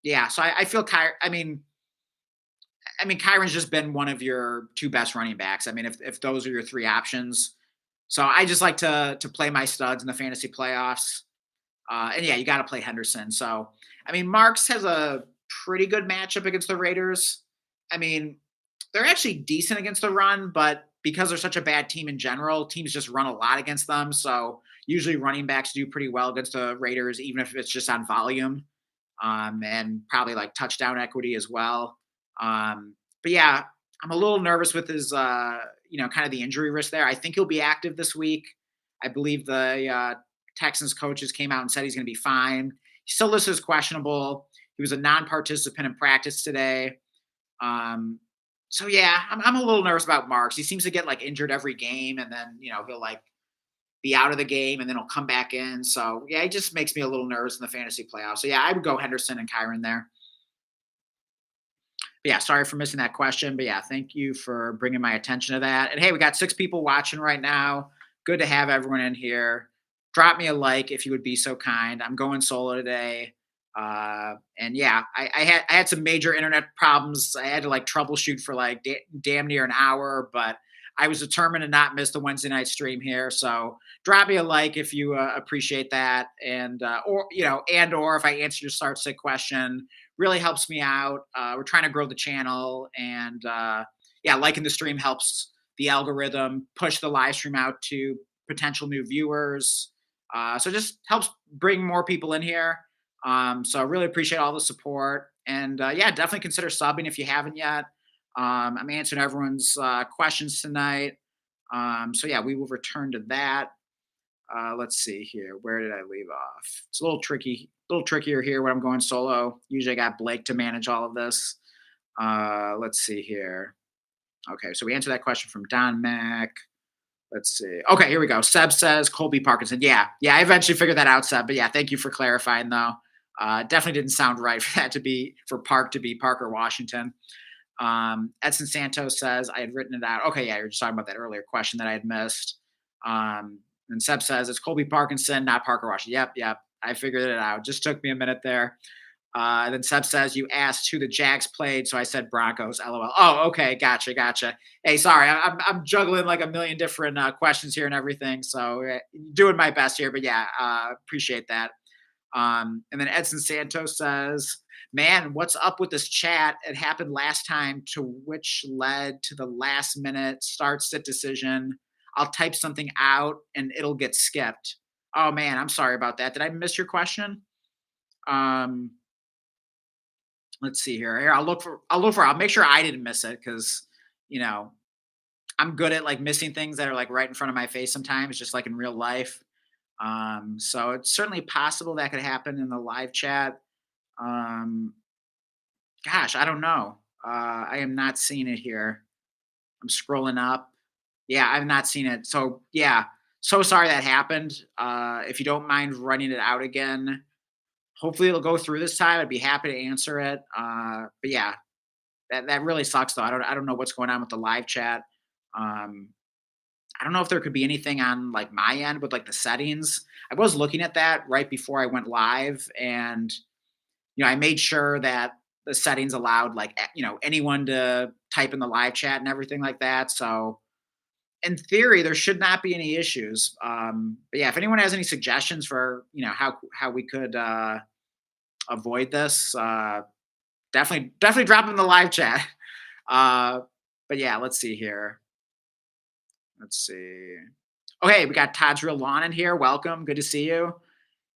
yeah, so I feel I mean, Kyron's just been one of your two best running backs. I mean, if those are your three options, so I just like to play my studs in the fantasy playoffs. And yeah, you got to play Henderson. So I mean, Marks has a pretty good matchup against the Raiders. I mean, they're actually decent against the run, but because they're such a bad team in general, teams just run a lot against them. So usually running backs do pretty well against the Raiders, even if it's just on volume, and probably like touchdown equity as well. But yeah, I'm a little nervous with his, kind of the injury risk there. I think he'll be active this week. I believe the Texans coaches came out and said he's going to be fine. He still listed as questionable. He was a non-participant in practice today. Um, so yeah, I'm a little nervous about Marks. He seems to get like injured every game, and then he'll like be out of the game, and then he'll come back in. So yeah, it just makes me a little nervous in the fantasy playoffs. So yeah, I would go Henderson and Kyron there. But yeah, sorry for missing that question. But yeah, thank you for bringing my attention to that. And hey, we got 6 people watching right now. Good to have everyone in here. Drop me a like if you would be so kind. I'm going solo today. And yeah, I had some major internet problems. I had to like troubleshoot for like damn near an hour, but I was determined to not miss the Wednesday night stream here. So drop me a like if you appreciate that, and or if I answer your start sick question, really helps me out. We're trying to grow the channel, and yeah, liking the stream helps the algorithm push the live stream out to potential new viewers. So just helps bring more people in here. So I really appreciate all the support, and yeah, definitely consider subbing if you haven't yet. I'm answering everyone's questions tonight. So yeah, we will return to that. Let's see here. Where did I leave off? It's a little trickier here when I'm going solo. Usually I got Blake to manage all of this. Let's see here. Okay, so we answered that question from Don Mac. Let's see. Okay, here we go. Seb says Colby Parkinson. Yeah, I eventually figured that out, Seb. But yeah, thank you for clarifying, though. Definitely didn't sound right for that to be for Park to be Parker Washington. Edson Santos says I had written it out. Okay, yeah, you're just talking about that earlier question that I had missed. And Seb says it's Colby Parkinson, not Parker Washington. Yep. I figured it out. Just took me a minute there. Then Seb says you asked who the Jags played, so I said Broncos. LOL. Oh, okay, gotcha. Hey, sorry, I'm juggling like a million different questions here and everything, so doing my best here. But yeah, appreciate that. And then Edson Santos says, "Man, what's up with this chat? It happened last time, to which led to the last minute start sit decision. I'll type something out and it'll get skipped. Oh man, I'm sorry about that. Did I miss your question? Um, let's see here. Here, I'll make sure I didn't miss it because you know I'm good at like missing things that are like right in front of my face sometimes, just like in real life. So it's certainly possible that could happen in the live chat. Um, gosh, I don't know. I am not seeing it here. I'm scrolling up. Yeah, I've not seen it. So yeah, so sorry that happened. If you don't mind running it out again, hopefully it'll go through this time. I'd be happy to answer it. But yeah, that really sucks though. I don't know what's going on with the live chat. Um, I don't know if there could be anything on like my end with like the settings. I was looking at that right before I went live, and I made sure that the settings allowed like anyone to type in the live chat and everything like that. So in theory, there should not be any issues. But yeah, if anyone has any suggestions for how we could avoid this, definitely drop them in the live chat. Uh, but yeah, let's see here. Let's see. Okay, we got Todd's Real Lawn in here. Welcome. Good to see you.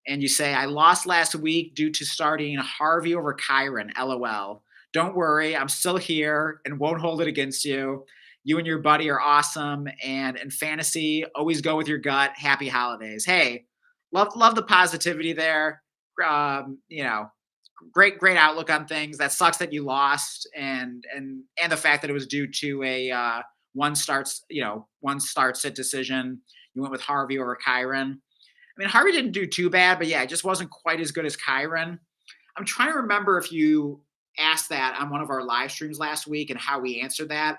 And you say, I lost last week due to starting Harvey over Kyron. LOL. Don't worry, I'm still here and won't hold it against you. You and your buddy are awesome. And in fantasy, always go with your gut. Happy holidays. Hey, love the positivity there. You know, great outlook on things. That sucks that you lost, and the fact that it was due to a one start sit decision. You went with Harvey over Kyron. I mean, Harvey didn't do too bad, but yeah, it just wasn't quite as good as Kyron. I'm trying to remember if you asked that on one of our live streams last week and how we answered that.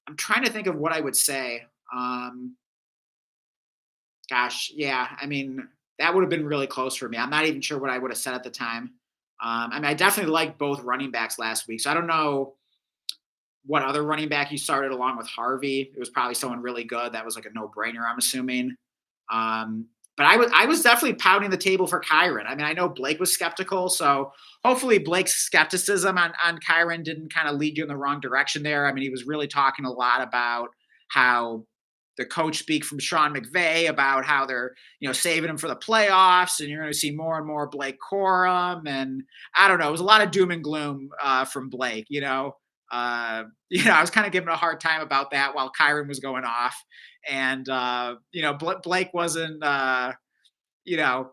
I'm trying to think of what I would say. Um, Gosh, yeah, I mean, that would have been really close for me. I'm not even sure what I would have said at the time. I mean, I definitely liked both running backs last week, so I don't know what other running back you started along with Harvey. It was probably someone really good. That was like a no brainer, I'm assuming. Um, but I was definitely pounding the table for Kyron. I mean, I know Blake was skeptical, so hopefully Blake's skepticism on Kyron didn't kind of lead you in the wrong direction there. I mean, he was really talking a lot about how the coach speak from Sean McVay about how they're saving him for the playoffs, and you're going to see more and more Blake Corum, and I don't know, it was a lot of doom and gloom from Blake. I was kind of giving a hard time about that while Kyron was going off, and Blake wasn't you know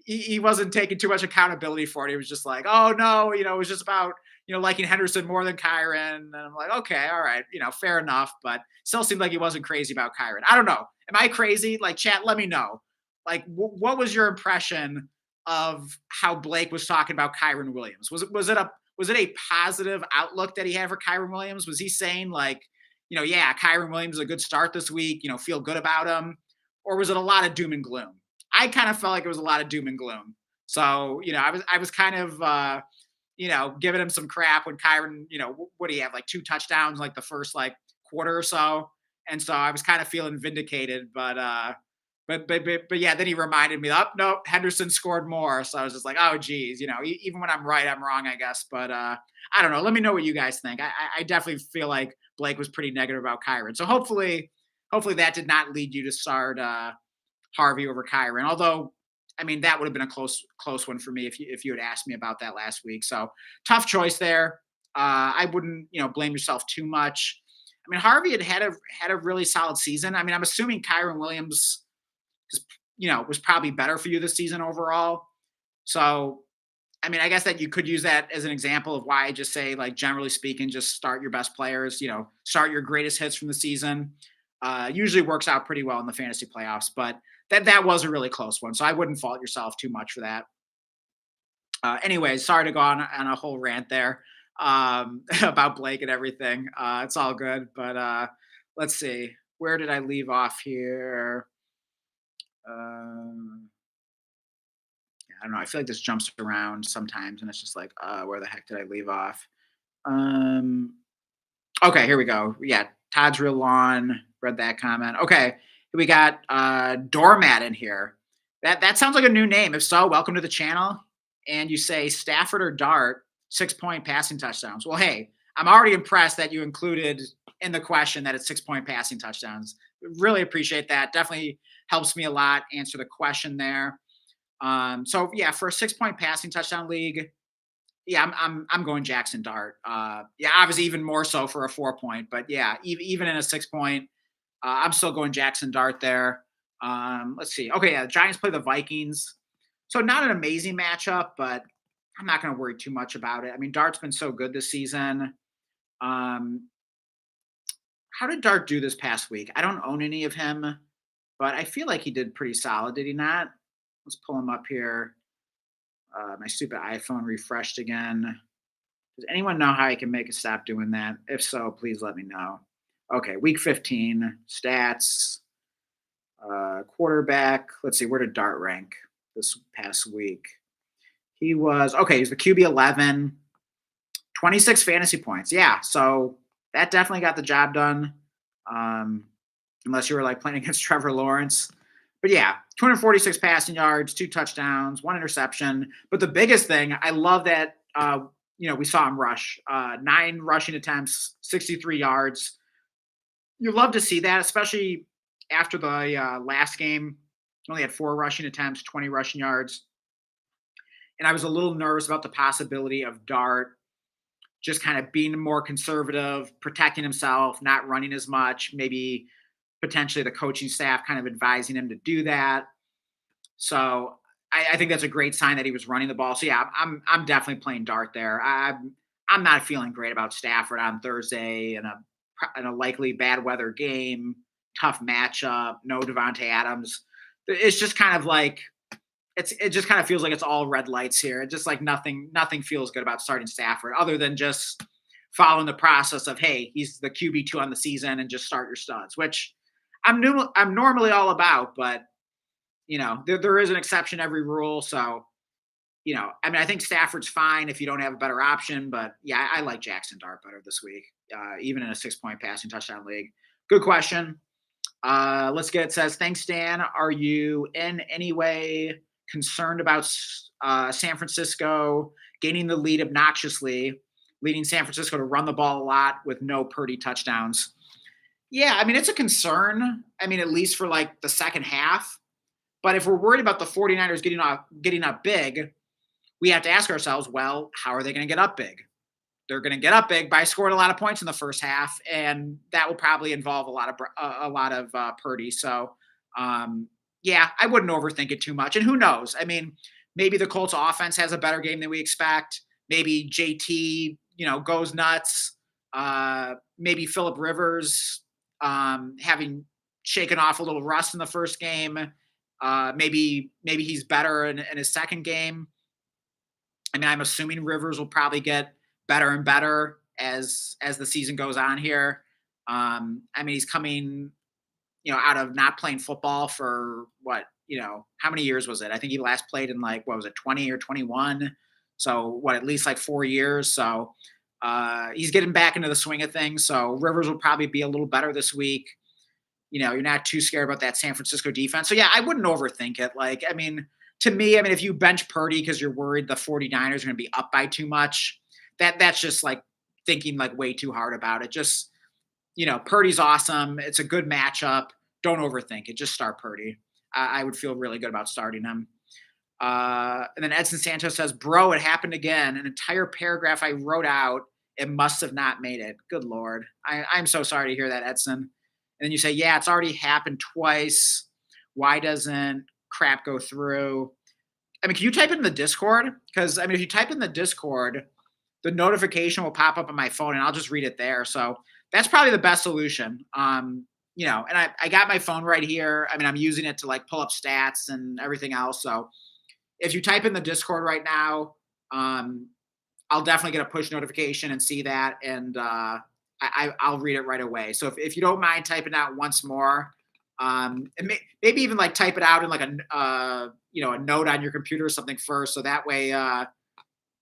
he wasn't taking too much accountability for it. He was just like, oh no, it was just about liking Henderson more than Kyron. And I'm like, okay, all right, fair enough, but still seemed like he wasn't crazy about Kyron. I don't know. Am I crazy? Like, chat, let me know. Like, what was your impression of how Blake was talking about Kyron Williams? Was it a positive outlook that he had for Kyron Williams? Was he saying like, yeah, Kyron Williams is a good start this week, feel good about him? Or was it a lot of doom and gloom? I kind of felt like it was a lot of doom and gloom. So, I was kind of giving him some crap when Kyron, what do you have, like two touchdowns, like the first like quarter or so. And so I was kind of feeling vindicated, but yeah, then he reminded me, oh no, Henderson scored more. So I was just like, oh geez, even when I'm right, I'm wrong, I guess. But I don't know. Let me know what you guys think. I definitely feel like Blake was pretty negative about Kyron. So hopefully that did not lead you to start Harvey over Kyron. Although, I mean, that would have been a close one for me if you had asked me about that last week. So tough choice there. I wouldn't blame yourself too much. I mean, Harvey had a really solid season. I mean, I'm assuming Kyron Williams was probably better for you this season overall. So, I mean, I guess that you could use that as an example of why I just say, like, generally speaking, just start your best players, start your greatest hits from the season. Usually works out pretty well in the fantasy playoffs, but that was a really close one. So I wouldn't fault yourself too much for that. Anyways, sorry to go on a whole rant there about Blake and everything. It's all good, but let's see. Where did I leave off here? Um, I don't know. I feel like this jumps around sometimes, and it's just like, where the heck did I leave off? Um, okay, here we go. Yeah, Todd's real lawn. Read that comment. Okay, we got Doormat in here. That sounds like a new name. If so, welcome to the channel. And you say Stafford or Dart, 6-point passing touchdowns. Well, hey, I'm already impressed that you included in the question that it's 6-point passing touchdowns. Really appreciate that. Definitely helps me a lot answer the question there. So yeah, for a 6-point passing touchdown league, yeah, I'm going Jackson Dart. Yeah, obviously even more so for a 4-point, but yeah, even in a 6-point, I'm still going Jackson Dart there. Let's see. Okay, yeah, the Giants play the Vikings, so not an amazing matchup, but I'm not going to worry too much about it. I mean, Dart's been so good this season. Um, how did Dart do this past week? I don't own any of him, but I feel like he did pretty solid. Did he not? Let's pull him up here. My stupid iPhone refreshed again. Does anyone know how I can make it stop doing that? If so, please let me know. Okay, week 15, stats, quarterback. Let's see, where did Dart rank this past week? He was he's the QB 11, 26 fantasy points. Yeah, so that definitely got the job done. Unless you were like playing against Trevor Lawrence. But yeah, 246 passing yards, 2 touchdowns, 1 interception. But the biggest thing, I love that we saw him rush. 9 rushing attempts, 63 yards. You love to see that, especially after the last game Only had 4 rushing attempts, 20 rushing yards. And I was a little nervous about the possibility of Dart just kind of being more conservative, protecting himself, not running as much, maybe potentially the coaching staff kind of advising him to do that. So I think that's a great sign that he was running the ball. So yeah, I'm definitely playing Dart there. I'm not feeling great about Stafford on Thursday in a likely bad weather game, tough matchup, no Devontae Adams. It's just kind of like it just kind of feels like it's all red lights here. It just like nothing feels good about starting Stafford other than just following the process of, hey, he's the QB2 on the season and just start your studs, which I'm normally all about, but there is an exception to every rule. So, I mean, I think Stafford's fine if you don't have a better option, but yeah, I like Jackson Dart better this week, even in a 6-point passing touchdown league. Good question. Let's get it. Says, thanks, Dan. Are you in any way concerned about San Francisco gaining the lead obnoxiously, leading San Francisco to run the ball a lot with no Purdy touchdowns? Yeah, I mean, it's a concern. I mean, at least for like the second half. But if we're worried about the 49ers getting up big, we have to ask ourselves, well, how are they going to get up big? They're going to get up big by scoring a lot of points in the first half, and that will probably involve a lot of Purdy. So, yeah, I wouldn't overthink it too much. And who knows? I mean, maybe the Colts offense has a better game than we expect. Maybe JT, goes nuts. Maybe Phillip Rivers, having shaken off a little rust in the first game. Maybe he's better in his second game. I mean, I'm assuming Rivers will probably get better and better as the season goes on here. I mean, he's coming, out of not playing football for what, how many years was it? I think he last played in like, what was it, 20 or 21? So what, at least like 4 years. So he's getting back into the swing of things. So Rivers will probably be a little better this week. You're not too scared about that San Francisco defense. So yeah, I wouldn't overthink it. Like, I mean, to me, I mean, if you bench Purdy because you're worried the 49ers are going to be up by too much, that's just like thinking like way too hard about it. Just, Purdy's awesome. It's a good matchup. Don't overthink it. Just start Purdy. I would feel really good about starting him. And then Edson Santos says, bro, it happened again. An entire paragraph I wrote out. It must have not made it. Good Lord. I'm so sorry to hear that, Edson. And then you say, yeah, it's already happened twice. Why doesn't crap go through? I mean, can you type it in the Discord? Because, I mean, if you type in the Discord, the notification will pop up on my phone and I'll just read it there. So that's probably the best solution. And I got my phone right here. I mean, I'm using it to like pull up stats and everything else. So if you type in the Discord right now, I'll definitely get a push notification and see that. And I'll read it right away. So if you don't mind typing out once more, and maybe even like type it out in like a note on your computer or something first. So that way,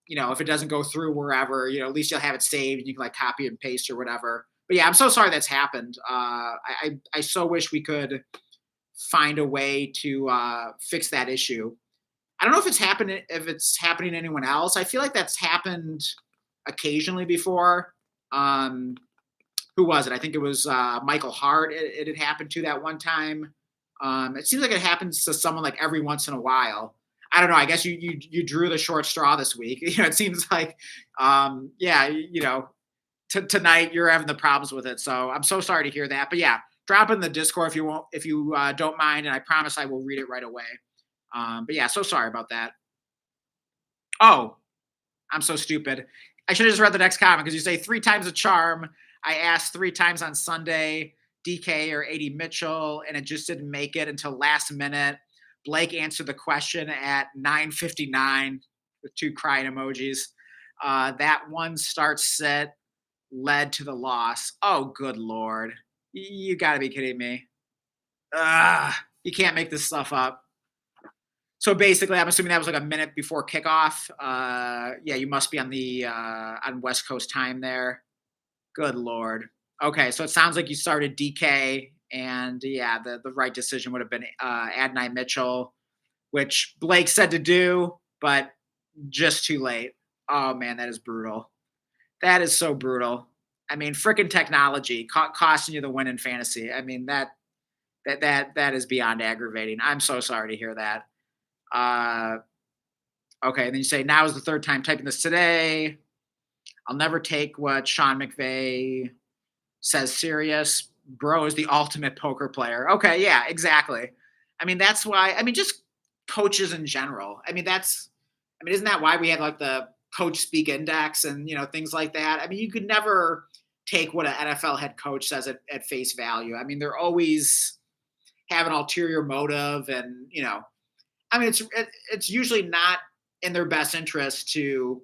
if it doesn't go through wherever, at least you'll have it saved and you can like copy and paste or whatever. But yeah, I'm so sorry that's happened. I so wish we could find a way to fix that issue. I don't know if it's happening to anyone else. I feel like that's happened occasionally before. Who was it? I think it was Michael Hart. It had happened to that one time. It seems like it happens to someone like every once in a while. I don't know. I guess you drew the short straw this week. It seems like, tonight you're having the problems with it. So I'm so sorry to hear that. But yeah, drop in the Discord if you don't mind, and I promise I will read it right away. But yeah, so sorry about that. Oh, I'm so stupid. I should have just read the next comment because you say 3 times a charm. I asked 3 times on Sunday, DK or AD Mitchell, and it just didn't make it until last minute. Blake answered the question at 9:59 with 2 crying emojis. That one start set led to the loss. Oh, good Lord. You got to be kidding me. You can't make this stuff up. So basically, I'm assuming that was like a minute before kickoff. Yeah, you must be on West Coast time there. Good Lord. Okay, so it sounds like you started DK, and yeah, the right decision would have been Adonai Mitchell, which Blake said to do, but just too late. Oh man, that is brutal. That is so brutal. I mean, freaking technology costing you the win in fantasy. I mean, That is beyond aggravating. I'm so sorry to hear that. Uh, okay, and then you say now is the third time typing this today. I'll never take what Sean McVay says serious. Bro is the ultimate poker player. Okay, yeah, exactly. I mean, that's why. I mean, just coaches in general. I mean, that's. I mean, isn't that why we have like the coach speak index and things like that? I mean, you could never take what an NFL head coach says at face value. I mean, they're always have an ulterior motive, and I mean, it's usually not in their best interest to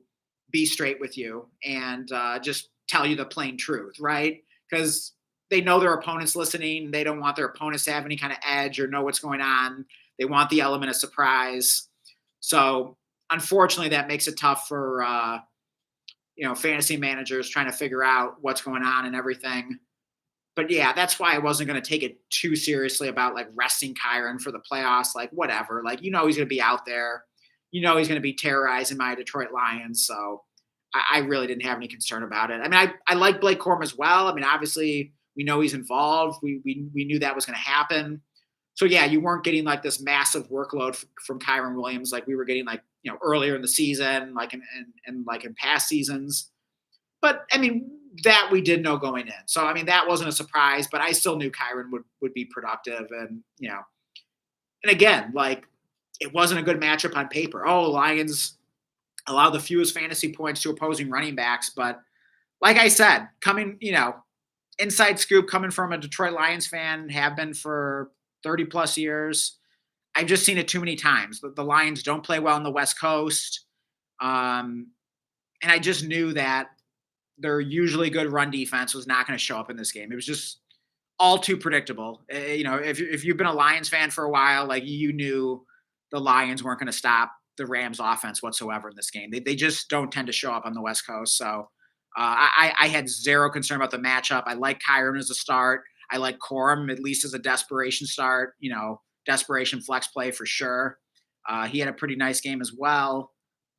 be straight with you and just tell you the plain truth, right? Because they know their opponent's listening. They don't want their opponents to have any kind of edge or know what's going on. They want the element of surprise. So, unfortunately, that makes it tough for fantasy managers trying to figure out what's going on and everything. But yeah, that's why I wasn't going to take it too seriously about like resting Kyron for the playoffs. Like whatever, like he's going to be out there. He's going to be terrorizing my Detroit Lions. So I really didn't have any concern about it. I mean, I like Blake Corum as well. I mean, obviously we know he's involved. We knew that was going to happen. So yeah, you weren't getting like this massive workload from Kyron Williams like we were getting like earlier in the season, like in like in past seasons. But I mean, that we did know going in. So I mean, that wasn't a surprise, but I still knew Kyron would be productive. And and again, like it wasn't a good matchup on paper. Oh, Lions allow the fewest fantasy points to opposing running backs. But like I said, coming, inside scoop coming from a Detroit Lions fan, have been for 30 plus years. I've just seen it too many times. The Lions don't play well on the West Coast. And I just knew that their usually good run defense was not going to show up in this game. It was just all too predictable. If you've been a Lions fan for a while, like you knew the Lions weren't going to stop the Rams offense whatsoever in this game. They just don't tend to show up on the West Coast. So I had zero concern about the matchup. I like Kyron as a start. I like Corum at least as a desperation start, desperation flex play for sure. He had a pretty nice game as well.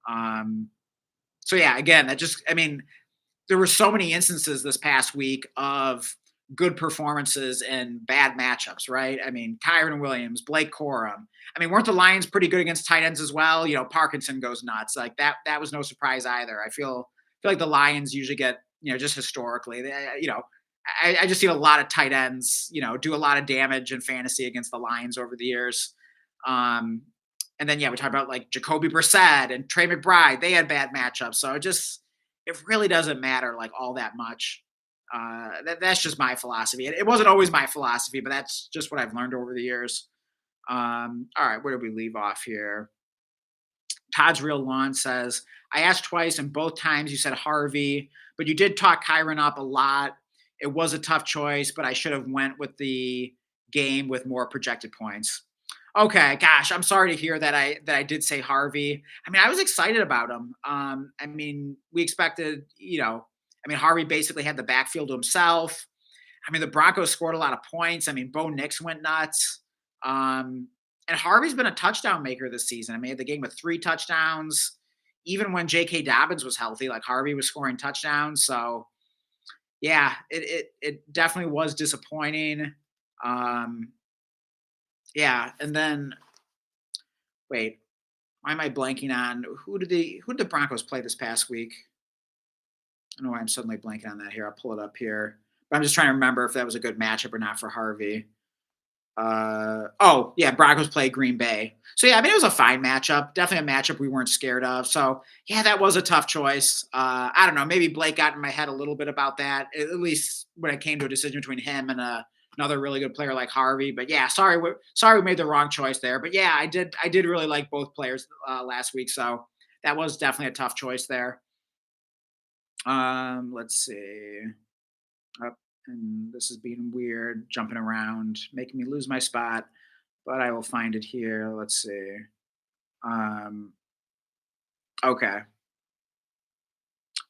So yeah, again, there were so many instances this past week of good performances and bad matchups, right? I mean, Kyron Williams, Blake Corum. I mean, weren't the Lions pretty good against tight ends as well? Parkinson goes nuts. Like that was no surprise either. I feel like the Lions usually get, just historically, I just see a lot of tight ends, do a lot of damage in fantasy against the Lions over the years. And then, we talk about like Jacoby Brissett and Trey McBride. They had bad matchups. So it really doesn't matter like all that much. That's just my philosophy. It wasn't always my philosophy, but that's just what I've learned over the years. All right, where did we leave off here? Todd's Real Lawn says, I asked twice and both times you said Harvey, but you did talk Kyron up a lot. It was a tough choice, but I should have went with the game with more projected points. Okay, gosh, I'm sorry to hear that I did say Harvey. I mean, I was excited about him. I mean, we expected, Harvey basically had the backfield to himself. I mean, the Broncos scored a lot of points. I mean, Bo Nix went nuts. And Harvey's been a touchdown maker this season. I mean, the game with 3 touchdowns. Even when J.K. Dobbins was healthy, like Harvey was scoring touchdowns. So, yeah, it definitely was disappointing. Yeah, and then wait, why am I blanking on who did the Broncos play this past week? I don't know why I'm suddenly blanking on that here. I'll pull it up here. But I'm just trying to remember if that was a good matchup or not for Harvey. Oh, yeah, Broncos play Green Bay. So, yeah, I mean, it was a fine matchup. Definitely a matchup we weren't scared of. So, yeah, that was a tough choice. I don't know. Maybe Blake got in my head a little bit about that, at least when it came to a decision between him and another really good player like Harvey. But, yeah, sorry we made the wrong choice there. But, yeah, I did really like both players last week. So, that was definitely a tough choice there. Let's see. And this is being weird, jumping around, making me lose my spot, but I will find it here. Let's see. Um, okay.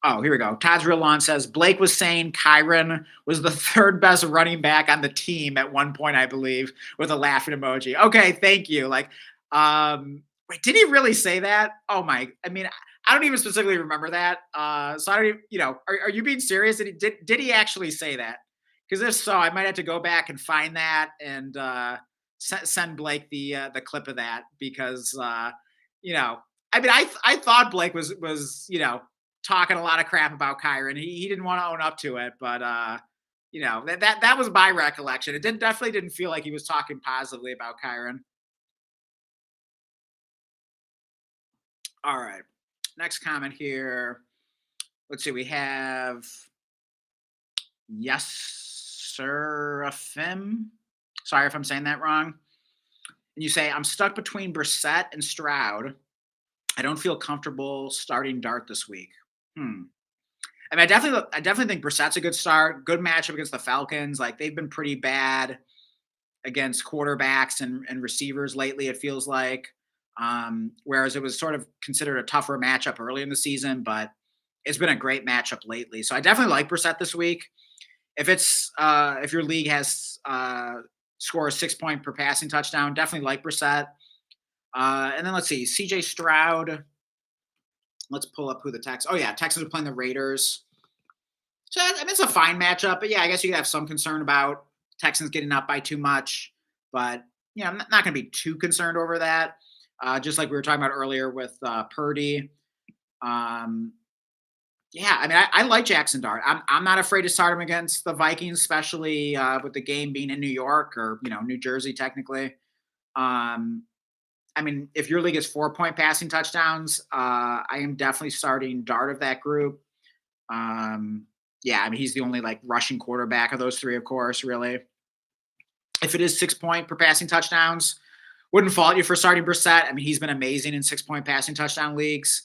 Oh, here we go. Todd's Real Lawn says Blake was saying Kyron was the third best running back on the team at one point, I believe, with a laughing emoji. Okay, thank you. Like, wait, did he really say that? Oh my! I mean, I don't even specifically remember that. So I don't even, are you being serious? Did he actually say that? Because if so, I might have to go back and find that and send Blake the clip of that because you know, I mean, I thought Blake was talking a lot of crap about Kyron. He didn't want to own up to it, but that was my recollection. It definitely didn't feel like he was talking positively about Kyron. All right, next comment here. Let's see. We have yes, Seraphim. Sorry if I'm saying that wrong. And you say, I'm stuck between Brissett and Stroud. I don't feel comfortable starting Dart this week. Hmm. I mean, I definitely think Brissett's a good start. Good matchup against the Falcons. Like they've been pretty bad against quarterbacks and receivers lately. It feels like, whereas it was sort of considered a tougher matchup early in the season, but it's been a great matchup lately. So I definitely like Brissett this week. If your league has score a 6 point per passing touchdown, definitely like Brissett. And then let's see, CJ Stroud. Let's pull up who the Texans. Oh yeah, Texans are playing the Raiders. So I mean, it's a fine matchup, but yeah, I guess you could have some concern about Texans getting up by too much. But yeah, I'm not going to be too concerned over that. Just like we were talking about earlier with Purdy. Um, yeah, I mean, I like Jackson Dart. I'm not afraid to start him against the Vikings, especially with the game being in New York or New Jersey technically. Um, I mean, if your league is 4 point passing touchdowns, I am definitely starting Dart of that group. Um, yeah, I mean, he's the only like rushing quarterback of those three, of course, really. If it is 6 point per passing touchdowns, wouldn't fault you for starting Brissett. I mean, he's been amazing in 6 point passing touchdown leagues.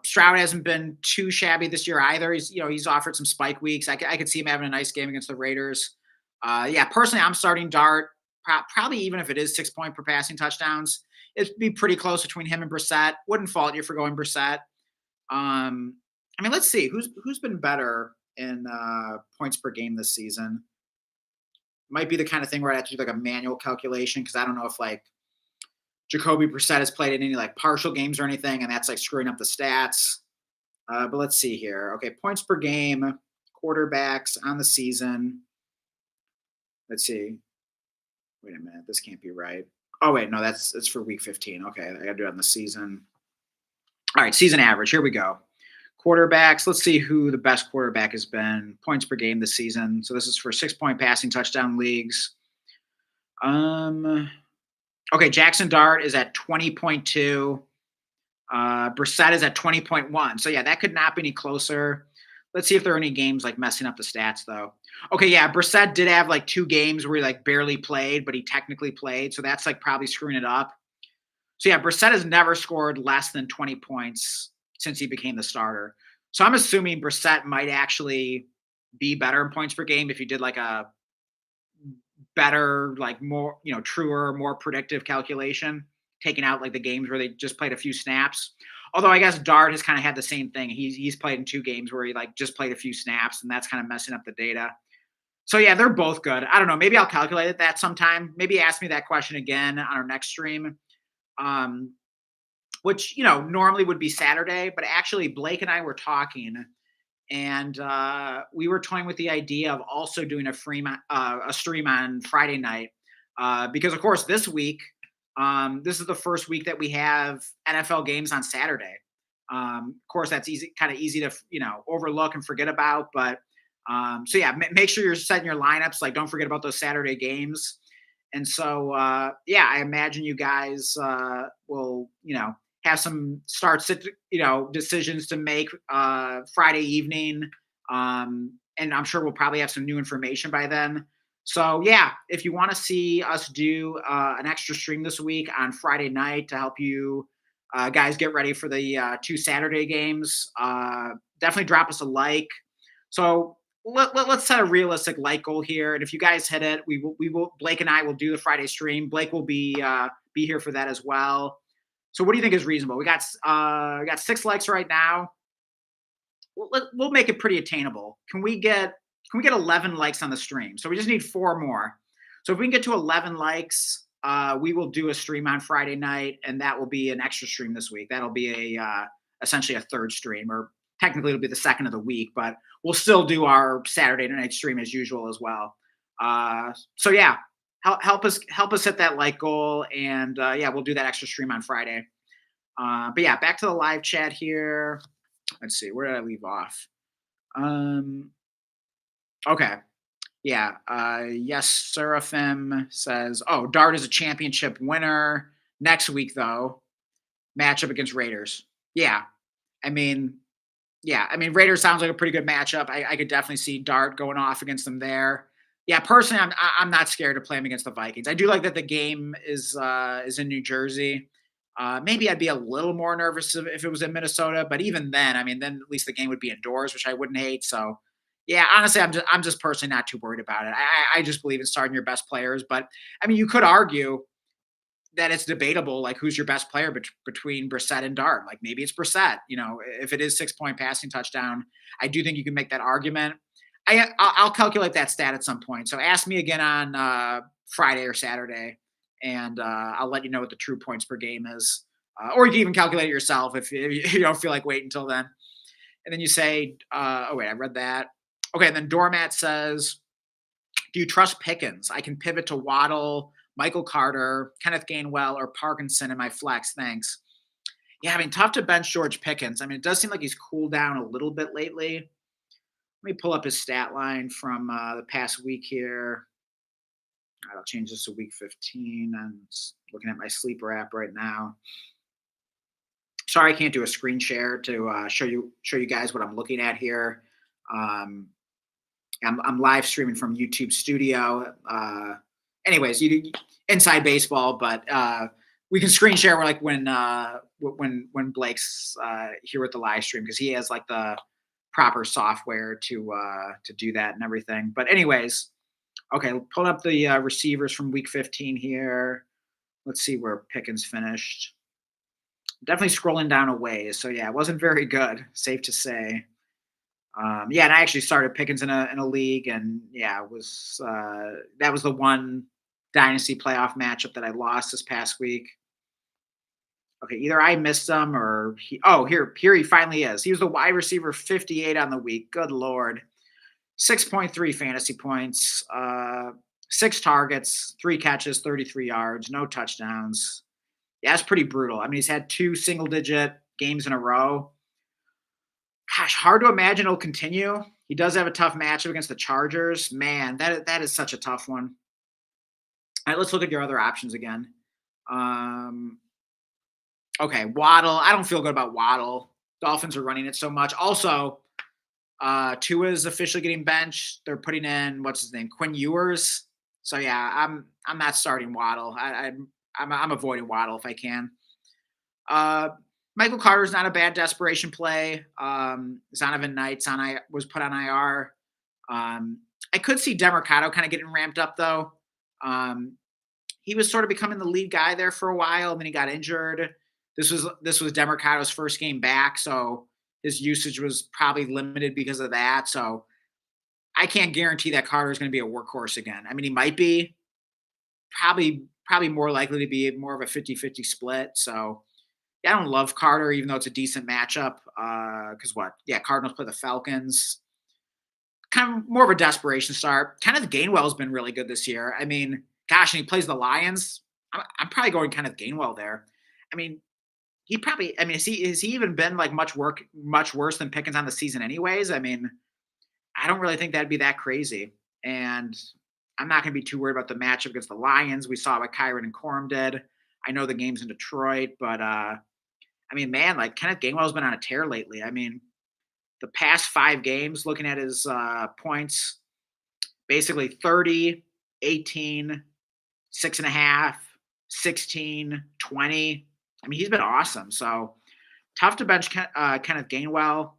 Stroud hasn't been too shabby this year either. He's offered some spike weeks. I could see him having a nice game against the Raiders. Yeah, personally, I'm starting Dart. Probably even if it is 6 point per passing touchdowns, it'd be pretty close between him and Brissett. Wouldn't fault you for going Brissett. I mean, let's see who's been better in points per game this season. Might be the kind of thing where I have to do like a manual calculation because I don't know if like Jacoby Brissett has played in any like partial games or anything, and that's like screwing up the stats. But let's see here. Okay, points per game, quarterbacks on the season. Let's see. Wait a minute, this can't be right. Oh wait, no, that's for week 15. Okay, I gotta do it on the season. All right, season average. Here we go. Quarterbacks. Let's see who the best quarterback has been. Points per game this season. So this is for 6 point passing touchdown leagues. Okay, Jackson Dart is at 20.2. Brissett is at 20.1. So yeah, that could not be any closer. Let's see if there are any games like messing up the stats though. Okay, yeah, Brissett did have like 2 games where he like barely played, but he technically played. So that's like probably screwing it up. So yeah, Brissett has never scored less than 20 points since he became the starter. So I'm assuming Brissett might actually be better in points per game if you did like a better, like more, truer, more predictive calculation, taking out like the games where they just played a few snaps. Although I guess Dart has kind of had the same thing. He's played in 2 games where he like just played a few snaps, and that's kind of messing up the data. So yeah, they're both good. I don't know. Maybe I'll calculate that sometime. Maybe ask me that question again on our next stream. Which normally would be Saturday, but actually Blake and I were talking, and we were toying with the idea of also doing a stream on Friday night, because of course this week, this is the first week that we have NFL games on Saturday. Of course, that's kind of easy to overlook and forget about, but so yeah, make sure you're setting your lineups. Like, don't forget about those Saturday games. And so, yeah, I imagine you guys will, have some decisions to make Friday evening. And I'm sure we'll probably have some new information by then. So, yeah, if you want to see us do an extra stream this week on Friday night to help you guys get ready for the 2 Saturday games, definitely drop us a like. So, let's set a realistic like goal here, and if you guys hit it, we will. Blake and I will do the Friday stream. Blake will be here for that as well. So, what do you think is reasonable? We got 6 likes right now. We'll make it pretty attainable. Can we get 11 likes on the stream? So we just need 4 more. So if we can get to 11 likes, we will do a stream on Friday night, and that will be an extra stream this week. That'll be essentially a 3rd stream, or technically it'll be the second of the week, but we'll still do our Saturday night stream as usual as well. So yeah, help us hit that like goal, and yeah, we'll do that extra stream on Friday. But yeah, back to the live chat here. Let's see, where did I leave off? Um, okay. Yeah. Yes, Seraphim says, oh, Dart is a championship winner. Next week, though, matchup against Raiders. Yeah. I mean, yeah. I mean, Raiders sounds like a pretty good matchup. I could definitely see Dart going off against them there. Yeah, personally, I'm not scared to play him against the Vikings. I do like that the game is in New Jersey. Maybe I'd be a little more nervous if it was in Minnesota, but even then, I mean, then at least the game would be indoors, which I wouldn't hate. So, yeah, honestly, I'm just personally not too worried about it. I just believe in starting your best players, but I mean, you could argue that it's debatable, like who's your best player between Brissett and Dart. Like maybe it's Brissett. You know, if it is 6 point passing touchdown, I do think you can make that argument. I'll calculate that stat at some point. So ask me again on Friday or Saturday, and I'll let you know what the true points per game is. Or you can even calculate it yourself if you don't feel like waiting until then. And then you say, oh wait, I read that. Okay, and then Doormat says, do you trust Pickens? I can pivot to Waddle, Michael Carter, Kenneth Gainwell, or Parkinson in my flex. Thanks. Yeah, I mean, tough to bench George Pickens. I mean, it does seem like he's cooled down a little bit lately. Let me pull up his stat line from the past week here. I'll change this to week 15. I'm looking at my sleeper app right now. Sorry, I can't do a screen share to show you guys what I'm looking at here. Um, I'm live streaming from YouTube Studio. Anyways, inside baseball, but we can screen share like when Blake's here with the live stream because he has like the proper software to do that and everything. But anyways, okay, pull up the receivers from week 15 here. Let's see where Pickens finished. Definitely scrolling down a ways. So yeah, it wasn't very good, safe to say. Yeah, and I actually started Pickens in a league, and yeah, it was that was the one dynasty playoff matchup that I lost this past week. Okay, either I missed them or here he finally is. He was the wide receiver 58 on the week. Good lord. 6.3 fantasy points, 6 targets, 3 catches, 33 yards, no touchdowns. Yeah, that's pretty brutal. I mean, he's had 2 single-digit games in a row. Gosh, hard to imagine it'll continue. He does have a tough matchup against the Chargers. Man, that is such a tough one. All right, let's look at your other options again. Um, okay, Waddle. I don't feel good about Waddle. Dolphins are running it so much. Also, Tua is officially getting benched. They're putting in what's his name, Quinn Ewers. So yeah, I'm not starting Waddle. I'm avoiding Waddle if I can. Uh, Michael Carter's not a bad desperation play. Zonovan Knight's was put on IR. I could see Demercado kind of getting ramped up though. He was sort of becoming the lead guy there for a while, and then he got injured. This was Demercado's first game back, so his usage was probably limited because of that. So I can't guarantee that Carter is going to be a workhorse again. I mean, he might be. Probably more likely to be more of a 50-50 split. So yeah, I don't love Carter, even though it's a decent matchup. Because what? Yeah, Cardinals play the Falcons. Kind of more of a desperation start. Kenneth Gainwell's been really good this year. I mean, gosh, and he plays the Lions. I'm probably going Kenneth Gainwell there. I mean, he probably. I mean, has he even been like much worse than Pickens on the season, anyways? I mean, I don't really think that'd be that crazy. And I'm not going to be too worried about the matchup against the Lions. We saw what Kyron and Corum did. I know the game's in Detroit, but I mean, man, like Kenneth Gainwell's been on a tear lately. I mean, the past 5 games, looking at his points, basically 30, 18, 6.5, 16, 20. I mean, he's been awesome. So tough to bench Kenneth Gainwell.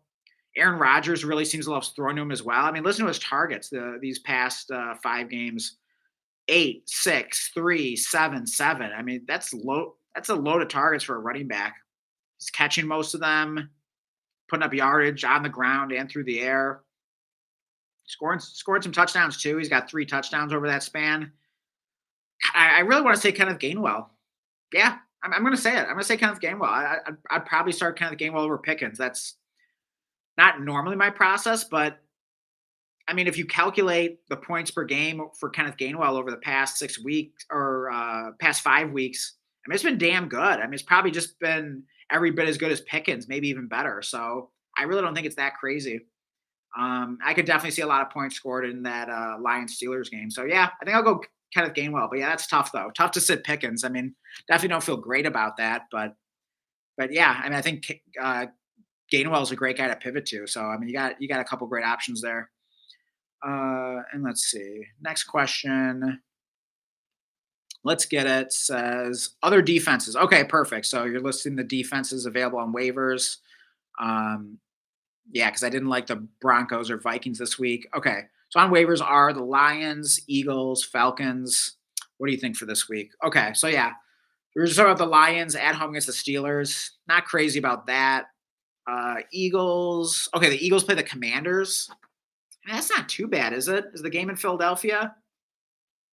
Aaron Rodgers really seems to love throwing to him as well. I mean, listen to his targets these past 5 games: 8, 6, 3, 7, 7. I mean, that's low. That's a load of targets for a running back. He's catching most of them, putting up yardage on the ground and through the air. Scored some touchdowns too. He's got 3 touchdowns over that span. I really want to say Kenneth Gainwell. Yeah, I'm going to say it. I'm going to say Kenneth Gainwell. I'd probably start Kenneth Gainwell over Pickens. not normally my process, but I mean, if you calculate the points per game for Kenneth Gainwell over the past 6 weeks or past 5 weeks, I mean, it's been damn good. I mean, it's probably just been every bit as good as Pickens, maybe even better. So I really don't think it's that crazy. I could definitely see a lot of points scored in that Lions Steelers game. So yeah, I think I'll go Kenneth Gainwell. But yeah, that's tough though. Tough to sit Pickens. I mean, definitely don't feel great about that. But yeah, I mean, I think Gainwell is a great guy to pivot to. So I mean, you got a couple great options there. And let's see. Next question. Let's get it. Says other defenses. Okay, perfect. So you're listing the defenses available on waivers. Um, yeah, because I didn't like the Broncos or Vikings this week. Okay. So on waivers are the Lions, Eagles, Falcons. What do you think for this week? Okay. So yeah, we were just talking about the Lions at home against the Steelers. Not crazy about that. Eagles. Okay, the Eagles play the Commanders. I mean, that's not too bad, is it? Is the game in Philadelphia?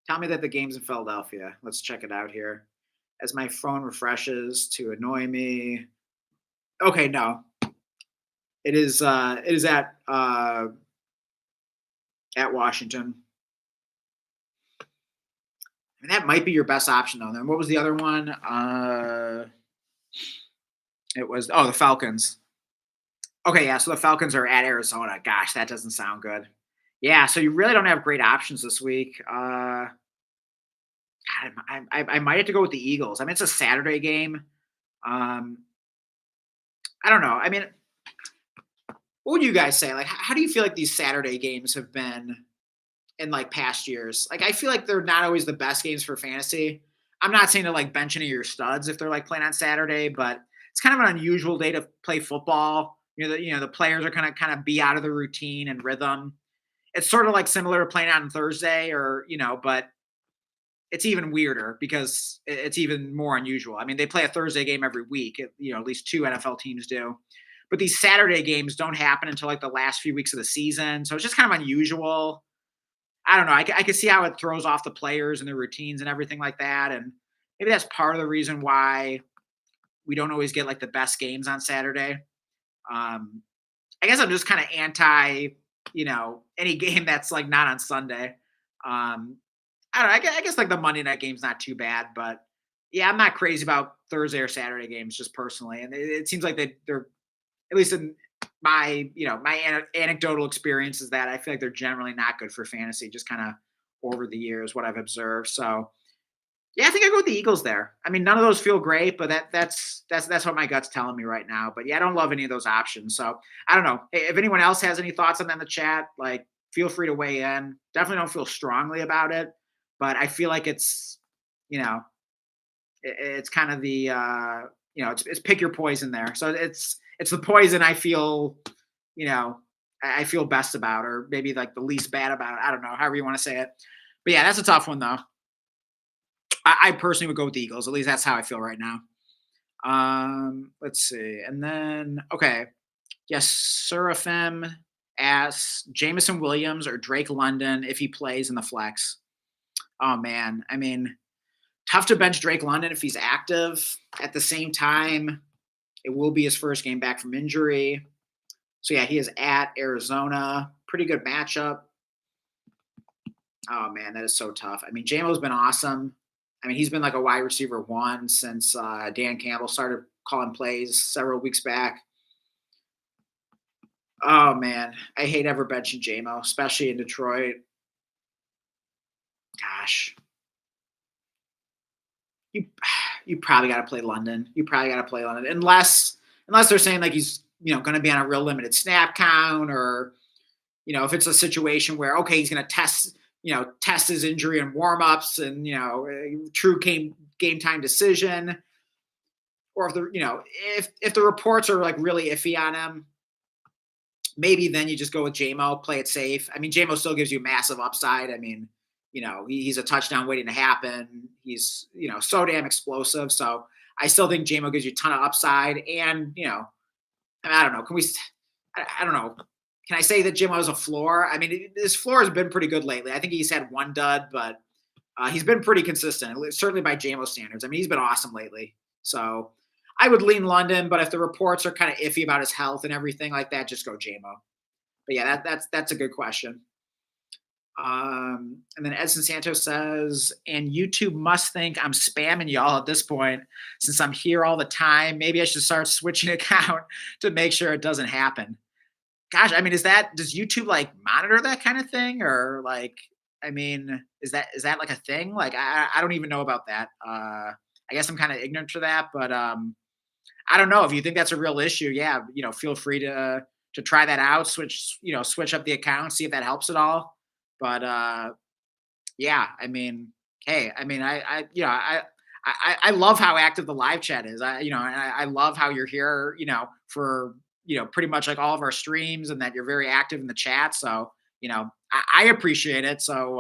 Tell me that the game's in Philadelphia. Let's check it out here. As my phone refreshes to annoy me. Okay, no. It is at Washington. I mean, that might be your best option though. Then what was the other one? It was the Falcons. Okay, yeah. So the Falcons are at Arizona. Gosh, that doesn't sound good. Yeah, so you really don't have great options this week. I might have to go with the Eagles. I mean, it's a Saturday game. Um, I don't know. I mean, what would you guys say? Like, how do you feel like these Saturday games have been in like past years? Like, I feel like they're not always the best games for fantasy. I'm not saying to like bench any of your studs if they're like playing on Saturday, but it's kind of an unusual day to play football. The players are kind of be out of the routine and rhythm. It's sort of like similar to playing on Thursday but it's even weirder because it's even more unusual. I mean, they play a Thursday game every week. At least two NFL teams do. But these Saturday games don't happen until like the last few weeks of the season. So it's just kind of unusual. I don't know. I can see how it throws off the players and their routines and everything like that. And maybe that's part of the reason why we don't always get like the best games on Saturday. Um, I guess I'm just kind of anti, any game that's like not on Sunday. Um, I don't know. I guess like the Monday night game's not too bad, but yeah, I'm not crazy about Thursday or Saturday games just personally. And it seems like they're at least in my anecdotal experience is that I feel like they're generally not good for fantasy, just kind of over the years, what I've observed. So yeah, I think I go with the Eagles there. I mean, none of those feel great, but that's what my gut's telling me right now. But yeah, I don't love any of those options. So I don't know. Hey, if anyone else has any thoughts on that in the chat, like feel free to weigh in. Definitely don't feel strongly about it, but I feel like it's kind of the it's pick your poison there. So it's the poison I feel I feel best about, or maybe like the least bad about. I don't know, however you want to say it. But yeah, that's a tough one though. I personally would go with the Eagles. At least that's how I feel right now. Let's see. And then, okay. Yes, Seraphim asks Jamison Williams or Drake London if he plays in the flex. Oh, man. I mean, tough to bench Drake London if he's active. At the same time, it will be his first game back from injury. So, yeah, he is at Arizona. Pretty good matchup. Oh, man, that is so tough. I mean, JMO's been awesome. I mean, he's been like a wide receiver one since Dan Campbell started calling plays several weeks back. Oh, man, I hate ever benching JMO, especially in Detroit. Gosh. You probably got to play London. You probably got to play London unless they're saying like he's going to be on a real limited snap count, or if it's a situation where okay he's going to test his injury in warmups and true game time decision, or if the reports are like really iffy on him, maybe then you just go with JMO, play it safe. I mean, JMO still gives you massive upside. I mean, he's a touchdown waiting to happen. He's, so damn explosive. So I still think JMO gives you a ton of upside. And, I don't know. I don't know. Can I say that JMO has a floor? I mean, his floor has been pretty good lately. I think he's had one dud, but he's been pretty consistent, certainly by JMO standards. I mean, he's been awesome lately. So I would lean London, but if the reports are kind of iffy about his health and everything like that, just go JMO. But yeah, that's a good question. And then Edson Santos says, and YouTube must think I'm spamming y'all at this point since I'm here all the time. Maybe I should start switching account to make sure it doesn't happen. Gosh, I mean, does YouTube like monitor that kind of thing, or like, I mean, is that like a thing? Like, I don't even know about that. I guess I'm kind of ignorant to that, but I don't know if you think that's a real issue. Yeah, feel free to try that out. Switch up the account, see if that helps at all. But yeah, I mean, hey, I mean, I love how active the live chat is. I love how you're here, for pretty much like all of our streams, and that you're very active in the chat. So I appreciate it. So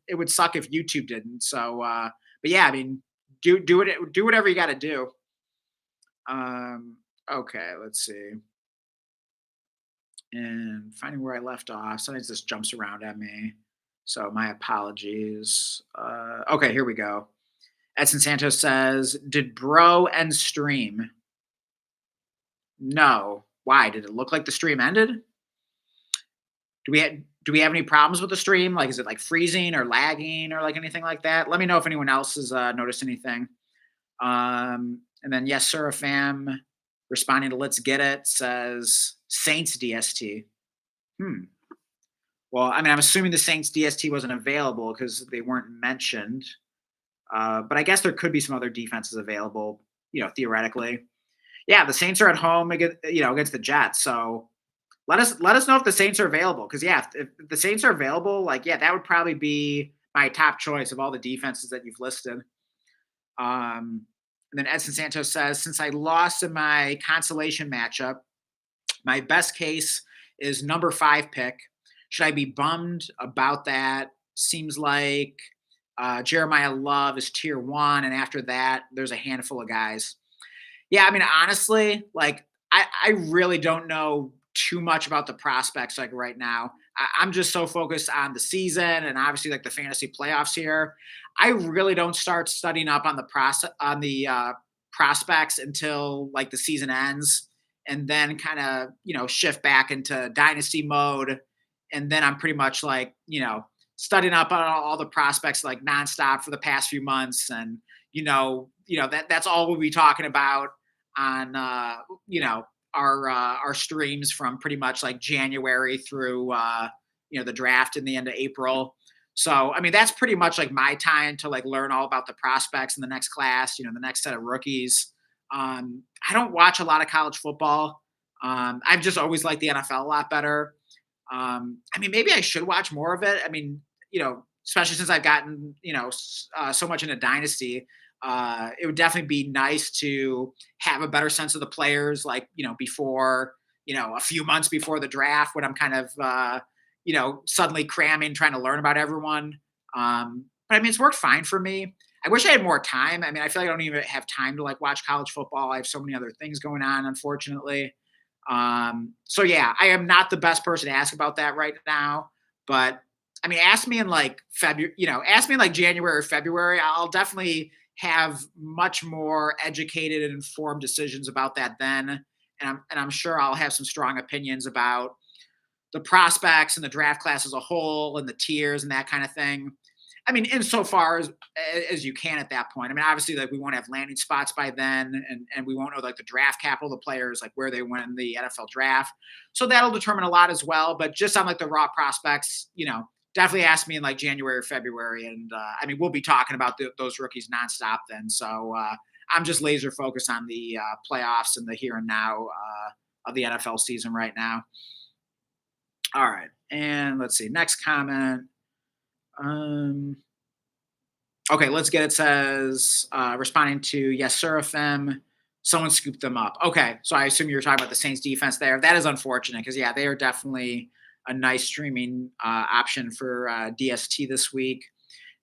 it would suck if YouTube didn't. So, but yeah, I mean, do whatever you got to do. Okay, let's see. And finding where I left off. Sometimes this jumps around at me. So my apologies. Okay, here we go. Edson Santos says, "Did bro end stream?" No. Why? Did it look like the stream ended? Do we have any problems with the stream? Like, is it like freezing or lagging or like anything like that? Let me know if anyone else has noticed anything. And then yes, sir, fam, responding to Let's Get It, says Saints DST. Hmm. Well, I mean, I'm assuming the Saints DST wasn't available because they weren't mentioned. But I guess there could be some other defenses available, theoretically. Yeah, the Saints are at home against the Jets. So let us know if the Saints are available. Because yeah, if the Saints are available, like yeah, that would probably be my top choice of all the defenses that you've listed. And then Edson Santos says, since I lost in my consolation matchup, my best case is number 5 pick. Should I be bummed about that? Seems like Jeremiah Love is tier 1, and after that, there's a handful of guys. Yeah, I mean, honestly, like I really don't know too much about the prospects like right now. I'm just so focused on the season and obviously like the fantasy playoffs here. I really don't start studying up on the prospects until like the season ends, and then kind of shift back into dynasty mode, and then I'm pretty much like studying up on all the prospects like nonstop for the past few months, and that's all we'll be talking about on our streams from pretty much like January through the draft in the end of April. So I mean that's pretty much like my time to like learn all about the prospects in the next class, the next set of rookies. I don't watch a lot of college football. I've just always liked the NFL a lot better. I mean, maybe I should watch more of it. I mean, especially since I've gotten, so much into Dynasty, it would definitely be nice to have a better sense of the players, like, before, a few months before the draft when I'm kind of, suddenly cramming, trying to learn about everyone. But I mean, it's worked fine for me. I wish I had more time. I mean, I feel like I don't even have time to like watch college football. I have so many other things going on, unfortunately. So yeah, I am not the best person to ask about that right now, but I mean, ask me in like February, ask me in like January or February. I'll definitely have much more educated and informed decisions about that then. And I'm sure I'll have some strong opinions about the prospects and the draft class as a whole and the tiers and that kind of thing. I mean, insofar as you can at that point. I mean, obviously, like we won't have landing spots by then, and we won't know like the draft capital of the players, like where they went in the NFL draft. So that'll determine a lot as well. But just on like the raw prospects, definitely ask me in like January or February, and I mean, we'll be talking about those rookies nonstop then. So I'm just laser focused on the playoffs and the here and now of the NFL season right now. All right, and let's see. Next comment. Um, okay, let's get it. Says responding to yes, Seraphim. Someone scooped them up. Okay, so I assume you're talking about the Saints defense there. That is unfortunate because yeah, they are definitely a nice streaming option for DST this week.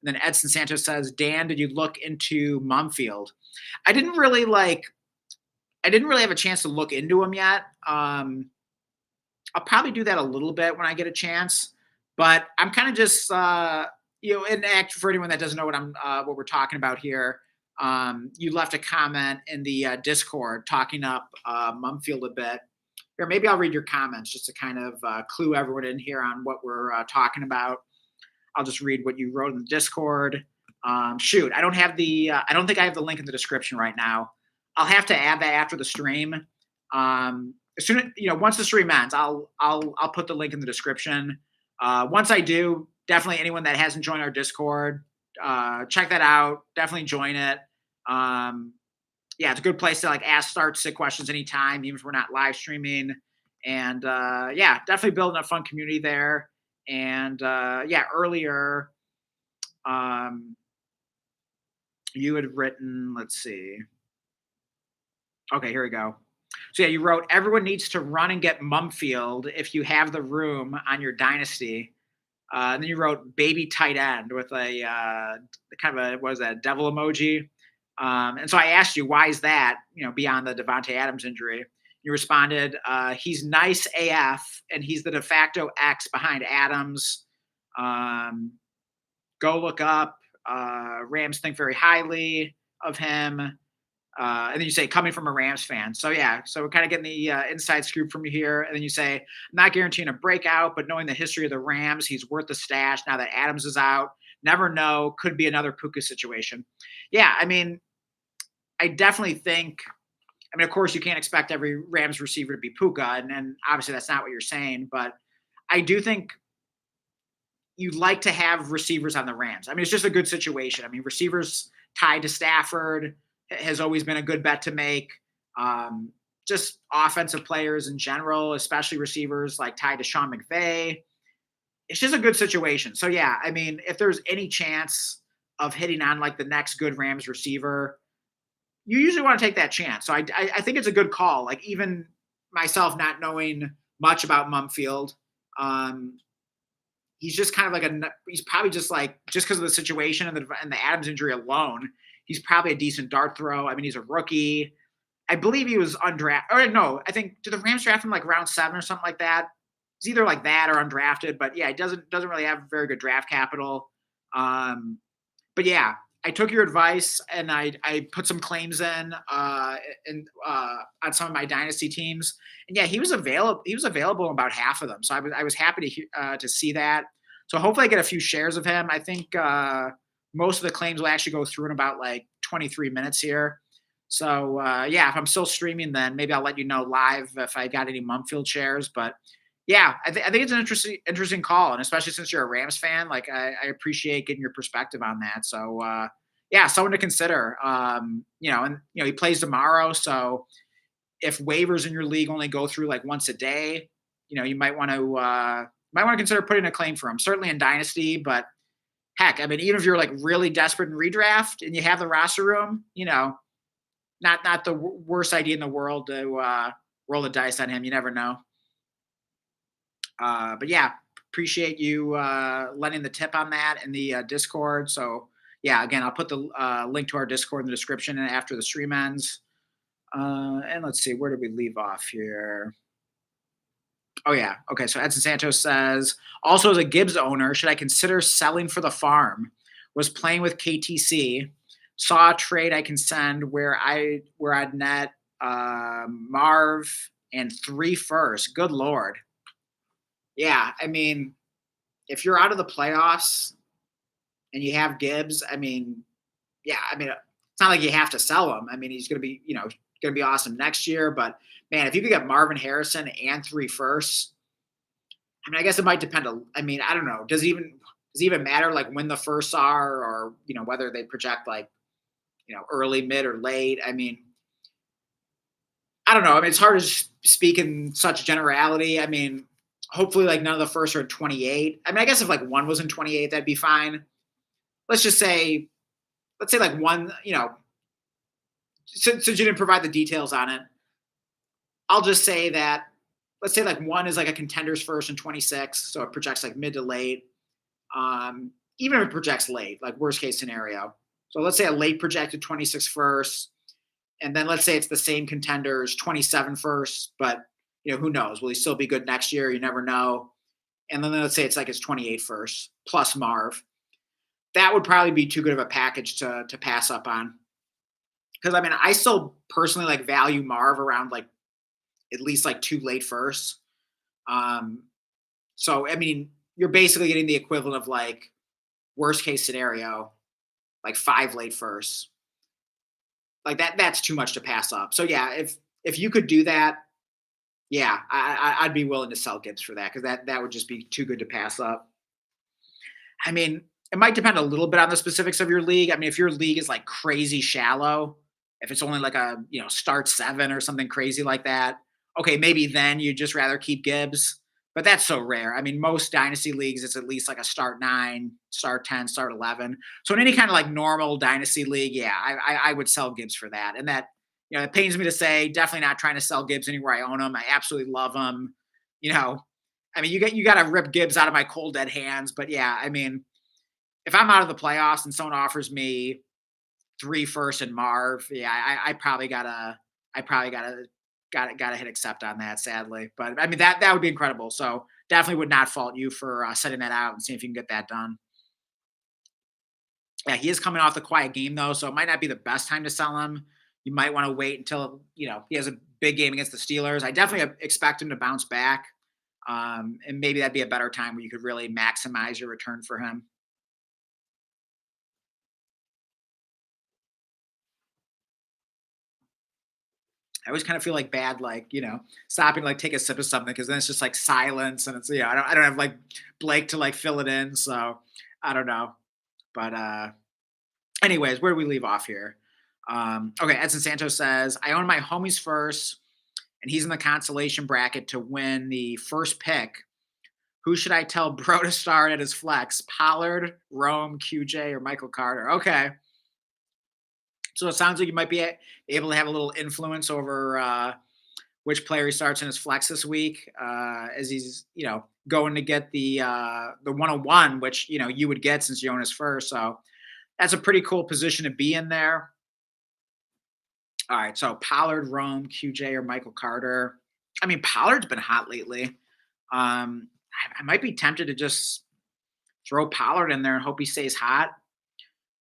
And then Edson Santos says, Dan, did you look into Mumfield? I didn't really like. I didn't really have a chance to look into him yet. I'll probably do that a little bit when I get a chance. But I'm kind of just, and act for anyone that doesn't know what we're talking about here. You left a comment in the Discord talking up Mumfield a bit. Or maybe I'll read your comments just to kind of clue everyone in here on what we're talking about. I'll just read what you wrote in the Discord. Shoot, I don't have the. I don't think I have the link in the description right now. I'll have to add that after the stream. As soon as once the stream ends, I'll put the link in the description. Once I do, definitely anyone that hasn't joined our Discord, check that out. Definitely join it. Yeah, it's a good place to like ask, start, sit questions anytime, even if we're not live streaming. And yeah, definitely building a fun community there. And yeah, earlier um, you had written, let's see. Okay, here we go. So yeah, you wrote everyone needs to run and get Mumfield if you have the room on your dynasty. And then you wrote baby tight end with a kind of a what is that devil emoji. And so I asked you why is that beyond the Devonte Adams injury. You responded, he's nice AF and he's the de facto X behind Adams. Um, Go look up. Rams think very highly of him. And then you say coming from a Rams fan. So yeah, so we're kind of getting the inside scoop from you here. And then you say, I'm not guaranteeing a breakout, but knowing the history of the Rams, he's worth the stash now that Adams is out. Never know, could be another Puka situation. Yeah, I mean, I definitely think. I mean, of course, you can't expect every Rams receiver to be Puka, and obviously that's not what you're saying. But I do think you'd like to have receivers on the Rams. I mean, it's just a good situation. I mean, receivers tied to Stafford has always been a good bet to make. Just offensive players in general, especially receivers like tied to Sean McVay. It's just a good situation. So yeah, I mean, if there's any chance of hitting on like the next good Rams receiver, you usually want to take that chance. So I think it's a good call. Like even myself not knowing much about Mumfield, um, he's just kind of like he's probably just because of the situation and the Adams injury alone, he's probably a decent dart throw. I mean, he's a rookie. I believe he was undrafted. Or no, I think did the Rams draft him like round 7 or something like that? It's either like that or undrafted. But yeah, he doesn't really have very good draft capital. But yeah, I took your advice and I put some claims on some of my dynasty teams. And yeah, he was available. He was available in about half of them. So I was happy to see that. So hopefully I get a few shares of him. I think most of the claims will actually go through in about like 23 minutes here. So yeah, if I'm still streaming, then maybe I'll let you know live if I got any Mumfield shares. But yeah, I think it's an interesting call, and especially since you're a Rams fan, like I appreciate getting your perspective on that. So yeah, someone to consider. And he plays tomorrow, so if waivers in your league only go through like once a day, you might want to consider putting a claim for him. Certainly in Dynasty, but heck, I mean, even if you're like really desperate in redraft and you have the roster room, not the worst idea in the world to roll the dice on him. You never know. But yeah, appreciate you letting the tip on that in the Discord. So yeah, again, I'll put the link to our Discord in the description and after the stream ends. And let's see, where did we leave off here? Oh yeah, okay. So Edson Santos says, also as a Gibbs owner, should I consider selling for the farm? Was playing with KTC, saw a trade I can send where I'd net Marv and 3 firsts. Good lord. Yeah, I mean, if you're out of the playoffs and you have Gibbs, I mean, yeah, I mean, it's not like you have to sell him. I mean, he's going to be, going to be awesome next year. But man, if you could get Marvin Harrison and 3 firsts, I mean, I guess it might depend. I mean, I don't know. Does it even matter like when the firsts are, or whether they project like early, mid, or late? I mean, I don't know. I mean, it's hard to speak in such generality. I mean, hopefully, like none of the firsts are in 28. I mean, I guess if like one was in 28, that'd be fine. Let's say like one, since you didn't provide the details on it, I'll just say that let's say like one is like a contender's first in 26, so it projects like mid to late. Even if it projects late, like worst case scenario. So let's say a late projected 26 first, and then let's say it's the same contenders 27 first, but who knows? Will he still be good next year? You never know. And then let's say it's like his 28 first plus Marv. That would probably be too good of a package to pass up on. Because I mean, I still personally like value Marv around like at least like two late firsts. Um, so I mean, you're basically getting the equivalent of like worst case scenario, like five late firsts. Like that's too much to pass up. So yeah, if you could do that, yeah, I'd be willing to sell Gibbs for that because that would just be too good to pass up. I mean, it might depend a little bit on the specifics of your league. I mean, if your league is like crazy shallow, if it's only like a start seven or something crazy like that, okay, maybe then you'd just rather keep Gibbs. But that's so rare. I mean, most dynasty leagues, it's at least like a start nine, start 10, start 11. So in any kind of like normal dynasty league, yeah, I would sell Gibbs for that. And that, it pains me to say, definitely not trying to sell Gibbs anywhere I own him. I absolutely love him. You know, I mean, you got to rip Gibbs out of my cold dead hands. But yeah, I mean, if I'm out of the playoffs and someone offers me three first and Marv, yeah, I probably gotta hit accept on that, sadly. But I mean, that would be incredible. So definitely would not fault you for setting that out and seeing if you can get that done. Yeah, he is coming off the quiet game though, so it might not be the best time to sell him. You might want to wait until he has a big game against the Steelers. I definitely expect him to bounce back, and maybe that'd be a better time where you could really maximize your return for him. I always kind of feel like bad, like, stopping, like take a sip of something because then it's just like silence and it's, I don't have like Blake to like fill it in. So I don't know. But anyways, where do we leave off here? Okay, Edson Santos says, I own my homies first, and he's in the consolation bracket to win the first pick. Who should I tell bro to start at his flex? Pollard, Rome, QJ, or Michael Carter? Okay. So it sounds like you might be able to have a little influence over which player he starts in his flex this week, as he's going to get the 101, which you would get since you own his first. So that's a pretty cool position to be in there. All right, so Pollard, Rome, QJ, or Michael Carter. I mean, Pollard's been hot lately. I might be tempted to just throw Pollard in there and hope he stays hot.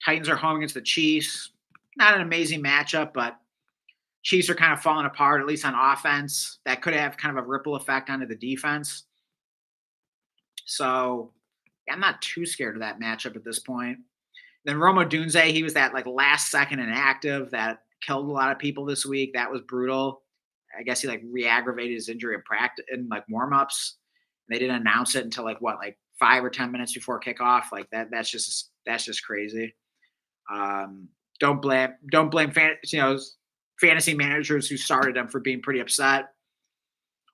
Titans are home against the Chiefs. Not an amazing matchup, but Chiefs are kind of falling apart, at least on offense. That could have kind of a ripple effect onto the defense. So yeah, I'm not too scared of that matchup at this point. Then Roma Dunze, he was that like last second inactive that killed a lot of people this week. That was brutal. I guess he like re-aggravated his injury in practice in like warm-ups. They didn't announce it until like what, like 5 or 10 minutes before kickoff. Like that's just crazy. Um, don't blame fantasy managers who started him for being pretty upset,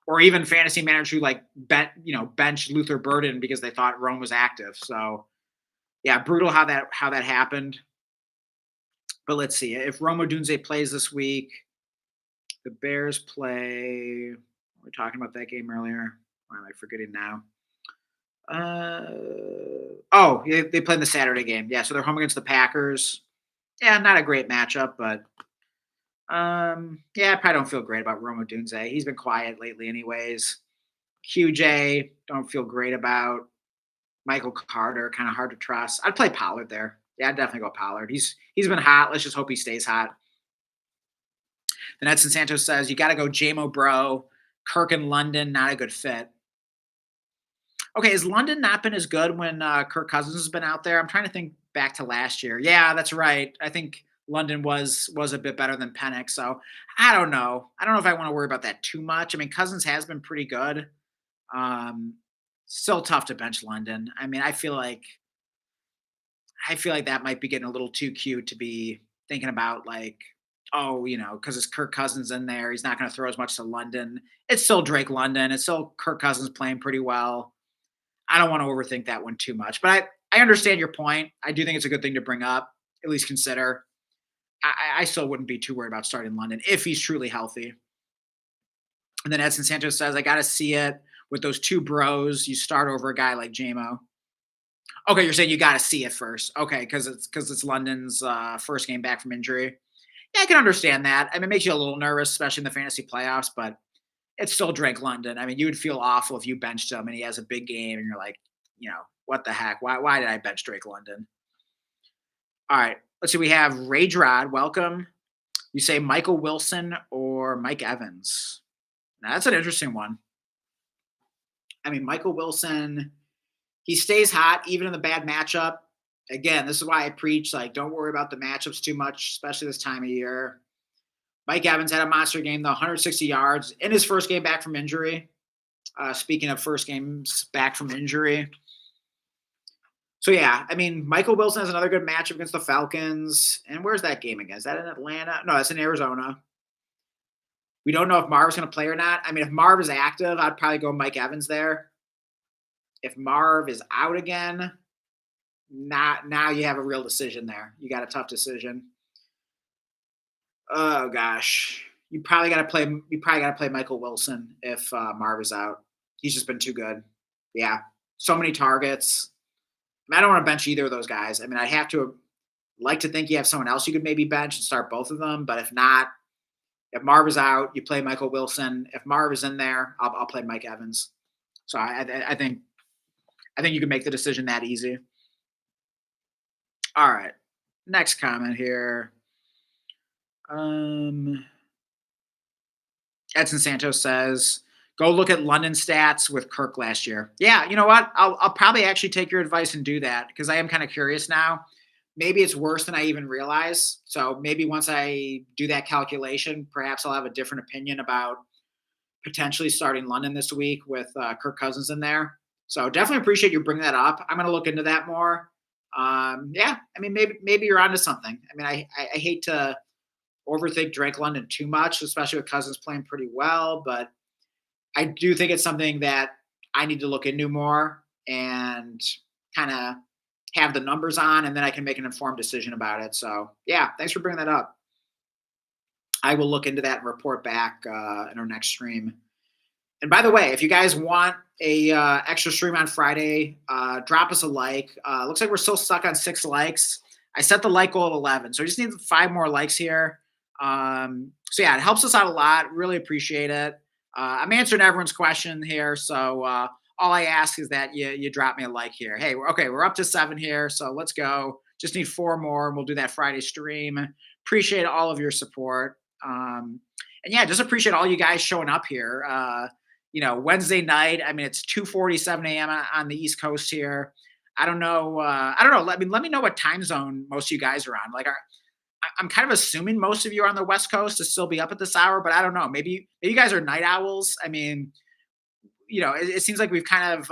or even fantasy managers who like benched Luther Burden because they thought Rome was active. So yeah, brutal how that happened. But let's see if Rome Odunze plays this week. The Bears play. We were talking about that game earlier. Why am I forgetting now? Oh, yeah, they played the Saturday game. Yeah, so they're home against the Packers. Yeah, not a great matchup, but yeah, I probably don't feel great about Roma Dunze. He's been quiet lately, anyways. QJ, don't feel great about. Michael Carter, kind of hard to trust. I'd play Pollard there. Yeah, I'd definitely go Pollard. He's been hot. Let's just hope he stays hot. Then Edson Santos says you got to go JMO Bro. Kirk and London, not a good fit. Okay, has London not been as good when Kirk Cousins has been out there? I'm trying to think back to last year. Yeah, that's right. I think London was a bit better than Penix. So I don't know. I don't know if I want to worry about that too much. I mean, Cousins has been pretty good. Um, Still tough to bench London. I mean, I feel like that might be getting a little too cute to be thinking about like, oh, because it's Kirk Cousins in there, he's not going to throw as much to London. It's still Drake London. It's still Kirk Cousins playing pretty well. I don't want to overthink that one too much, but I understand your point. I do think it's a good thing to bring up, at least consider. I still wouldn't be too worried about starting London if he's truly healthy. And then Edson Santos says, I got to see it with those two bros. You start over a guy like JMO. Okay, you're saying you got to see it first. Okay, because it's London's first game back from injury. Yeah, I can understand that. I mean, it makes you a little nervous, especially in the fantasy playoffs, but it's still Drake London. I mean, you would feel awful if you benched him and he has a big game and you're like, what the heck? Why did I bench Drake London? All right, let's see. We have Rage Rod. Welcome. You say Michael Wilson or Mike Evans? Now, that's an interesting one. I mean, Michael Wilson, he stays hot even in the bad matchup. Again, this is why I preach like don't worry about the matchups too much, especially this time of year. Mike Evans had a monster game, though, 160 yards in his first game back from injury. Speaking of first games back from injury. So, yeah, I mean, Michael Wilson has another good matchup against the Falcons. And where's that game again? Is that in Atlanta? No, that's in Arizona. We don't know if Marv's going to play or not. I mean, if Marv is active, I'd probably go Mike Evans there. If Marv is out again, not now you have a real decision there. You got a tough decision. Oh gosh, you probably got to play Michael Wilson if Marv is out. He's just been too good. Yeah, so many targets. I, mean, I don't want to bench either of those guys. I mean, I have to like to think you have someone else you could maybe bench and start both of them. But if not, if Marv is out, you play Michael Wilson. If Marv is in there, I'll play Mike Evans. So I think you can make the decision that easy. All right, next comment here. Um, Edson Santos says, "Go look at London stats with Kirk last year." Yeah, you know what? I'll probably actually take your advice and do that because I am kind of curious now. Maybe it's worse than I even realize. So maybe once I do that calculation, perhaps I'll have a different opinion about potentially starting London this week with Kirk Cousins in there. So definitely appreciate you bringing that up. I'm going to look into that more. Yeah, I mean maybe you're onto something. I mean I hate to overthink Drake London too much, especially with Cousins playing pretty well. But I do think it's something that I need to look into more and kind of have the numbers on, and then I can make an informed decision about it. So, yeah, thanks for bringing that up. I will look into that and report back in our next stream. And by the way, if you guys want a extra stream on Friday, drop us a like. Looks like we're still stuck on 6 likes. I set the like goal at 11, so we just need 5 more likes here. So yeah, it helps us out a lot. Really appreciate it. I'm answering everyone's question here, so all I ask is that you drop me a like here. Hey, we're up to 7 here, so let's go. Just need 4 more, and we'll do that Friday stream. Appreciate all of your support. And yeah, just appreciate all you guys showing up here. Wednesday night. I mean, it's 2:47 a.m. on the East Coast here. I don't know. I don't know. Let me know what time zone most of you guys are on. I'm kind of assuming most of you are on the West Coast to still be up at this hour, but I don't know. Maybe you guys are night owls. I mean, it seems like we've kind of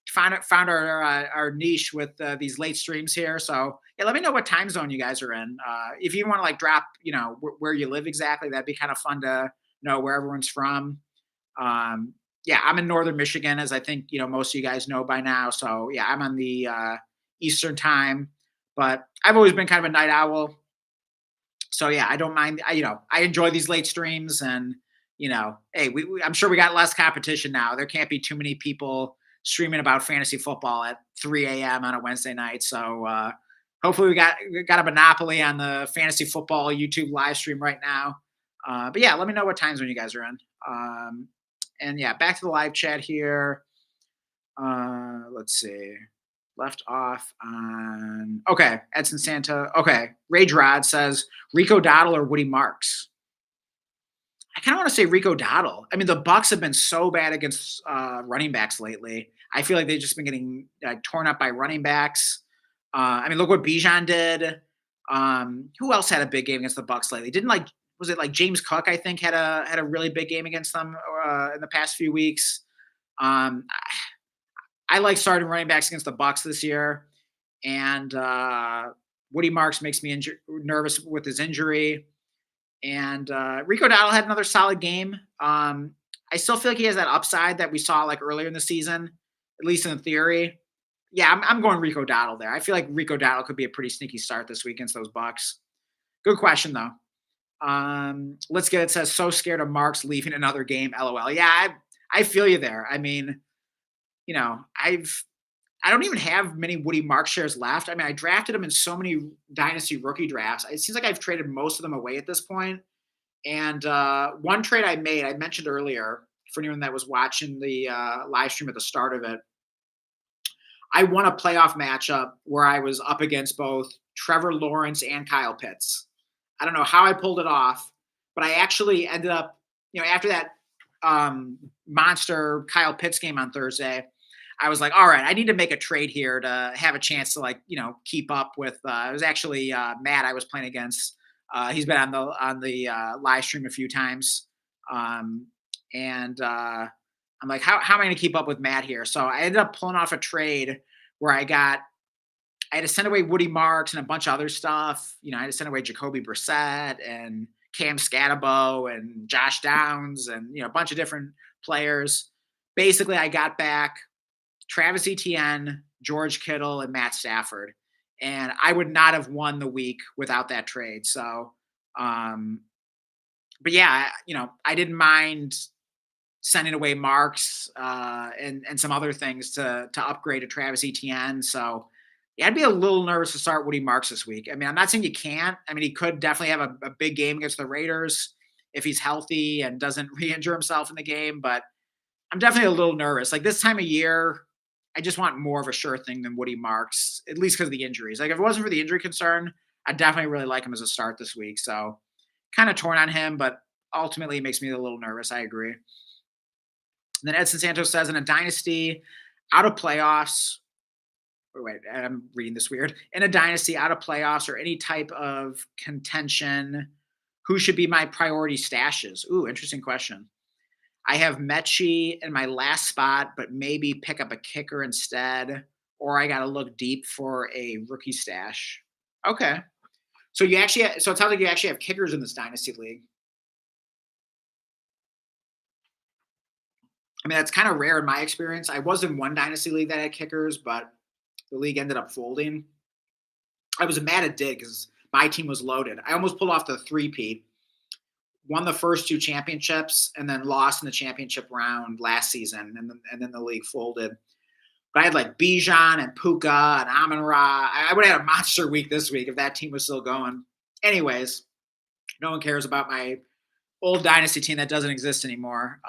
found our niche with these late streams here. So yeah, let me know what time zone you guys are in. If you want to drop, where you live exactly, that'd be kind of fun to know where everyone's from. Yeah, I'm in Northern Michigan, as I think most of you guys know by now. So yeah, I'm on the Eastern time, but I've always been kind of a night owl. So yeah, I don't mind. I enjoy these late streams, and hey, I'm sure we got less competition now. There can't be too many people streaming about fantasy football at 3 a.m. on a Wednesday night. So hopefully we got a monopoly on the fantasy football YouTube live stream right now. But yeah, let me know what time zone you guys are in. And yeah, back to the live chat here. Let's see. Left off on Edson Santa. Okay, Rage Rod says Rico Dottle or Woody Marks. I kind of want to say Rico Dottle. I mean, the Bucks have been so bad against running backs lately. I feel like they've just been getting torn up by running backs. I mean, look what Bijan did. Who else had a big game against the Bucks lately? Was it James Cook? I think had a really big game against them in the past few weeks. I like starting running backs against the Bucks this year, and Woody Marks makes me nervous with his injury. And Rico Dowdle had another solid game. I still feel like he has that upside that we saw earlier in the season, at least in theory. Yeah, I'm going Rico Dowdle there. I feel like Rico Dowdle could be a pretty sneaky start this week against those Bucks. Good question though. Let's get it. Says so scared of Marks leaving another game. LOL. Yeah, I feel you there. I mean, I don't even have many Woody Marks shares left. I mean, I drafted him in so many Dynasty rookie drafts. It seems like I've traded most of them away at this point. And one trade I made, I mentioned earlier, for anyone that was watching the live stream at the start of it, I won a playoff matchup where I was up against both Trevor Lawrence and Kyle Pitts. I don't know how I pulled it off, but I actually ended up, after that monster Kyle Pitts game on Thursday, I was like, all right, I need to make a trade here to have a chance to keep up with. It was actually Matt I was playing against. He's been on the live stream a few times, and I'm like, how am I going to keep up with Matt here? So I ended up pulling off a trade where I had to send away Woody Marks and a bunch of other stuff. I had to send away Jacoby Brissett and Cam Scatabo and Josh Downs and a bunch of different players. Basically, I got back Travis Etienne, George Kittle, and Matt Stafford, and I would not have won the week without that trade. So, but yeah, I didn't mind sending away Marks and some other things to upgrade to Travis Etienne. So yeah, I'd be a little nervous to start Woody Marks this week. I mean, I'm not saying you can't. I mean, he could definitely have a big game against the Raiders if he's healthy and doesn't re-injure himself in the game. But I'm definitely a little nervous. Like this time of year, I just want more of a sure thing than Woody Marks, at least because of the injuries. Like if it wasn't for the injury concern, I definitely really like him as a start this week. So kind of torn on him, but ultimately it makes me a little nervous. I agree. And then Edson Santos says in a dynasty, out of playoffs, wait, I'm reading this weird. In a dynasty, out of playoffs or any type of contention, who should be my priority stashes? Ooh, interesting question. I have Mechie in my last spot, but maybe pick up a kicker instead, or I got to look deep for a rookie stash. Okay. So so it sounds like you actually have kickers in this dynasty league. I mean, that's kind of rare in my experience. I was in one dynasty league that had kickers, but the league ended up folding. I was mad it did because my team was loaded. I almost pulled off the three-peat, won the first two championships, and then lost in the championship round last season, and then the league folded. But I had like Bijan and Puka and Amon-Ra. I would have had a monster week this week if that team was still going. Anyways, no one cares about my old dynasty team that doesn't exist anymore.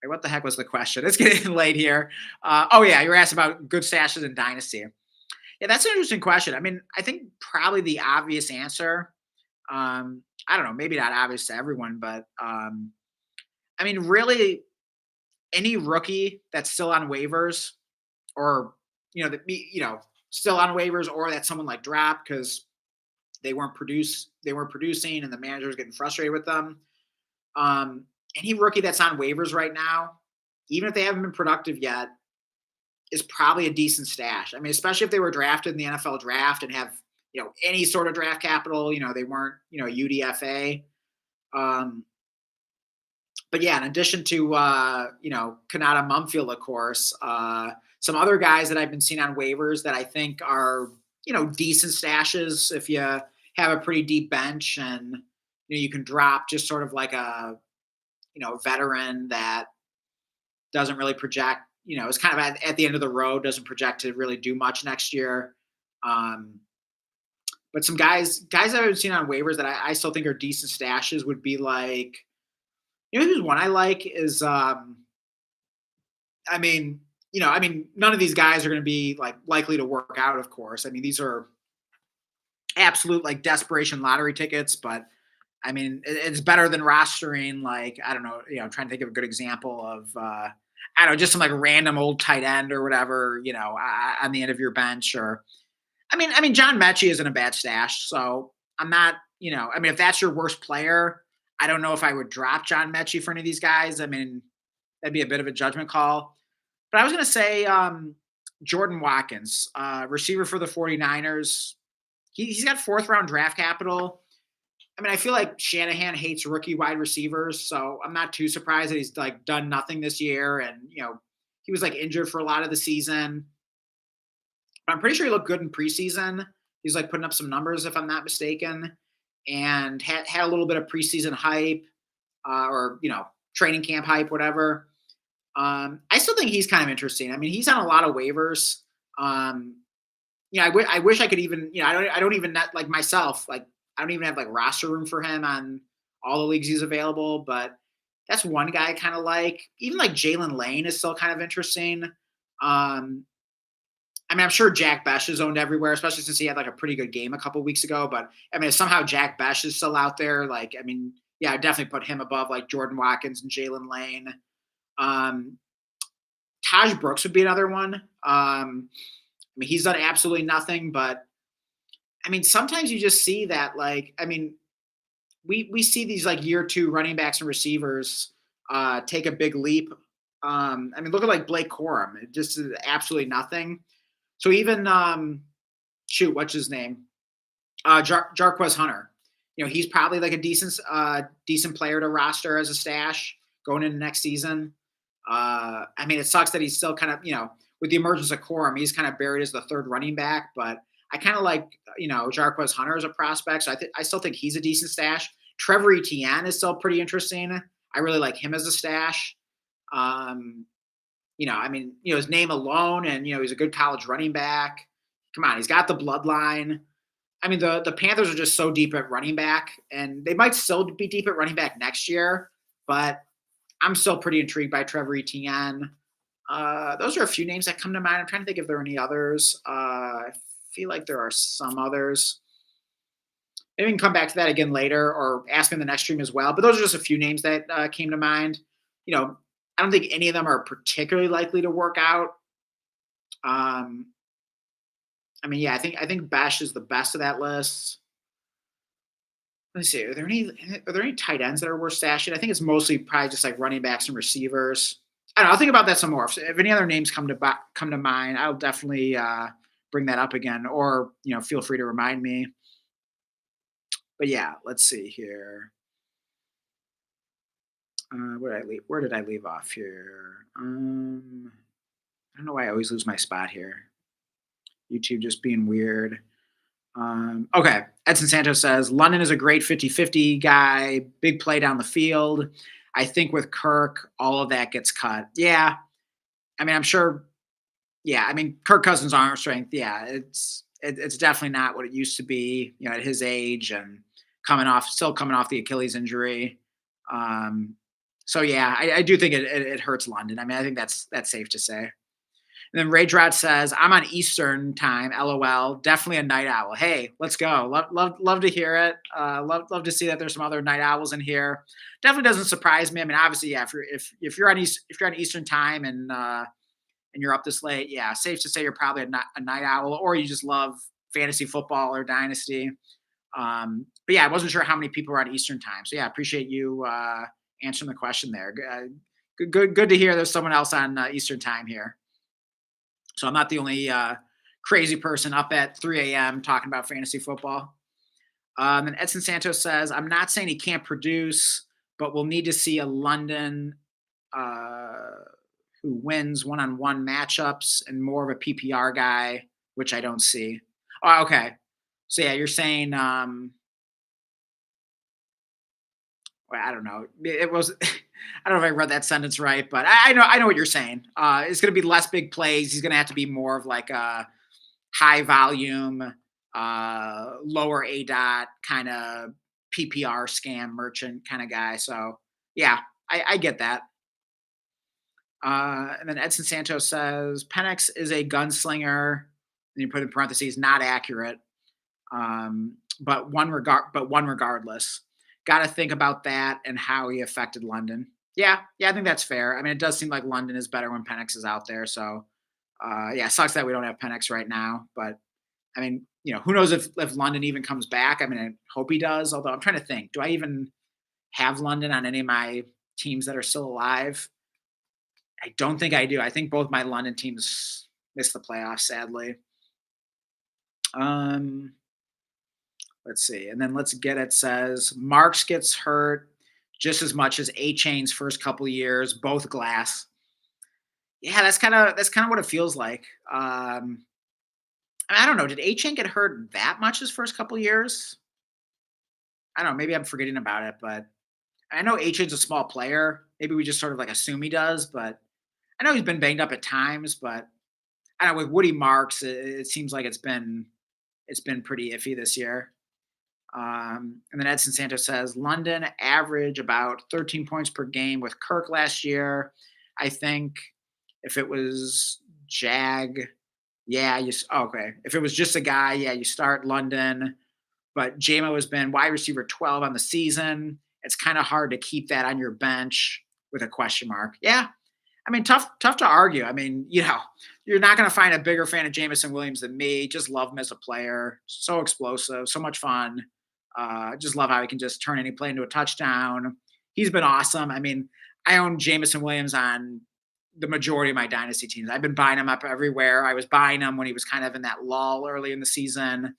What the heck was the question? It's getting late here. Oh yeah, you were asked about good stashes in dynasty. Yeah, that's an interesting question. I mean, I think probably the obvious answer. I don't know, maybe not obvious to everyone, but I mean, really, any rookie that's still on waivers, or still on waivers, or that someone like dropped because they weren't producing, and the manager was getting frustrated with them. Any rookie that's on waivers right now, even if they haven't been productive yet, is probably a decent stash. I mean, especially if they were drafted in the NFL draft and have, any sort of draft capital, they weren't, UDFA. But yeah, in addition to, Kanata Mumfield, of course, some other guys that I've been seeing on waivers that I think are, decent stashes if you have a pretty deep bench and, you can drop just sort of like a, veteran that doesn't really project, is kind of at the end of the road, doesn't project to really do much next year. But some guys I've seen on waivers that I still think are decent stashes would be like, who's one I like is, none of these guys are going to be like likely to work out, of course. I mean, these are absolute like desperation lottery tickets, but I mean, it's better than rostering, like, I don't know, trying to think of a good example of, I don't know, just some like random old tight end or whatever, on the end of your bench. Or, John Mechie isn't a bad stash. So I'm not, if that's your worst player, I don't know if I would drop John Mechie for any of these guys. I mean, that'd be a bit of a judgment call. But I was going to say Jordan Watkins, receiver for the 49ers. He's got fourth round draft capital. I mean, I feel like Shanahan hates rookie wide receivers, so I'm not too surprised that he's like done nothing this year. And, he was like injured for a lot of the season. But I'm pretty sure he looked good in preseason. He's like putting up some numbers, if I'm not mistaken, and had a little bit of preseason hype, or, training camp hype, whatever. I still think he's kind of interesting. I mean, he's on a lot of waivers. I wish I could even, I don't even like myself, like, I don't even have like roster room for him on all the leagues he's available, but that's one guy I kind of like. Even like Jalen Lane is still kind of interesting. I mean, I'm sure Jack Besh is owned everywhere, especially since he had like a pretty good game a couple weeks ago. But I mean, if somehow Jack Besh is still out there, like, I mean, yeah, I definitely put him above like Jordan Watkins and Jalen Lane. Um, Taj Brooks would be another one. I mean, he's done absolutely nothing, but I mean, sometimes you just see that, like, I mean, we see these like year two running backs and receivers take a big leap. I mean, look at like Blake Corum, it just is absolutely nothing. So even shoot, what's his name? Jarquez Hunter. You know, he's probably like a decent player to roster as a stash going into next season. I mean, it sucks that he's still kind of, with the emergence of Corum, he's kind of buried as the third running back. But I kind of like, Jarquez Hunter as a prospect. So I still think he's a decent stash. Trevor Etienne is still pretty interesting. I really like him as a stash. Um, I mean, his name alone, and he's a good college running back. Come on, he's got the bloodline. I mean, the Panthers are just so deep at running back, and they might still be deep at running back next year, but I'm still pretty intrigued by Trevor Etienne. Those are a few names that come to mind. I'm trying to think if there are any others. I feel like there are some others. Maybe we can come back to that again later or ask me in the next stream as well. But those are just a few names that came to mind. I don't think any of them are particularly likely to work out. Um, I mean, yeah, I think Bash is the best of that list. Let's see. Are there any tight ends that are worth stashing? I think it's mostly probably just like running backs and receivers. I don't know. I'll think about that some more. If any other names come to mind, I'll definitely bring that up again, or feel free to remind me. But yeah, let's see here. Where did I leave off here? I don't know why I always lose my spot here. YouTube just being weird. Okay. Edson Santos says London is a great 50-50 guy, big play down the field. I think with Kirk, all of that gets cut. Yeah. I mean, I'm sure. Yeah. I mean, Kirk Cousins' arm strength. Yeah. It's definitely not what it used to be, at his age and still coming off the Achilles injury. Um, so yeah, I do think it hurts London. I mean, I think that's safe to say. And then Ray Drought says, I'm on Eastern time, LOL. Definitely a night owl. Hey, let's go. Love to hear it. Love to see that there's some other night owls in here. Definitely doesn't surprise me. I mean, obviously, yeah, if you're on Eastern time and you're up this late, yeah, safe to say you're probably a night owl, or you just love fantasy football or Dynasty. But yeah, I wasn't sure how many people are on Eastern time. So yeah, appreciate you answering the question there. Good to hear there's someone else on Eastern time here. So I'm not the only crazy person up at 3 a.m. talking about fantasy football. And Edson Santos says, I'm not saying he can't produce, but we'll need to see a London uh, who wins one-on-one matchups and more of a PPR guy, which I don't see. Oh, okay. So yeah, you're saying well, I don't know. It was I don't know if I read that sentence right, but I know what you're saying. It's going to be less big plays. He's going to have to be more of like a high volume, lower A dot kind of PPR scam merchant kind of guy. So yeah, I get that. And then Edson Santos says Penix is a gunslinger. And you put in parentheses, not accurate. But one regardless. Got to think about that and how he affected London. Yeah, I think that's fair. I mean, it does seem like London is better when Penix is out there. So, yeah, it sucks that we don't have Penix right now. But I mean, who knows if London even comes back? I mean, I hope he does. Although I'm trying to think, do I even have London on any of my teams that are still alive? I don't think I do. I think both my London teams missed the playoffs, sadly. Um, Let's see. And then let's get it says Marks gets hurt just as much as A Chain's first couple of years, both glass. Yeah, that's kind of what it feels like. I don't know. Did A Chain get hurt that much his first couple of years? I don't know. Maybe I'm forgetting about it, but I know A Chain's a small player. Maybe we just sort of like assume he does, but I know he's been banged up at times. But I don't know. With Woody Marks, it seems like it's been pretty iffy this year. And then Edson Santos says London average about 13 points per game with Kirk last year. I think if it was Jag, Yeah, okay. If it was just a guy, yeah, you start London, but JMO has been wide receiver 12 on the season. It's kind of hard to keep that on your bench with a question mark. Yeah, I mean, tough to argue. I mean, you're not going to find a bigger fan of Jamison Williams than me. Just love him as a player. So explosive, so much fun. Just love how he can just turn any play into a touchdown. He's been awesome. I mean, I own Jamison Williams on the majority of my dynasty teams. I've been buying him up everywhere. I was buying him when he was kind of in that lull early in the season.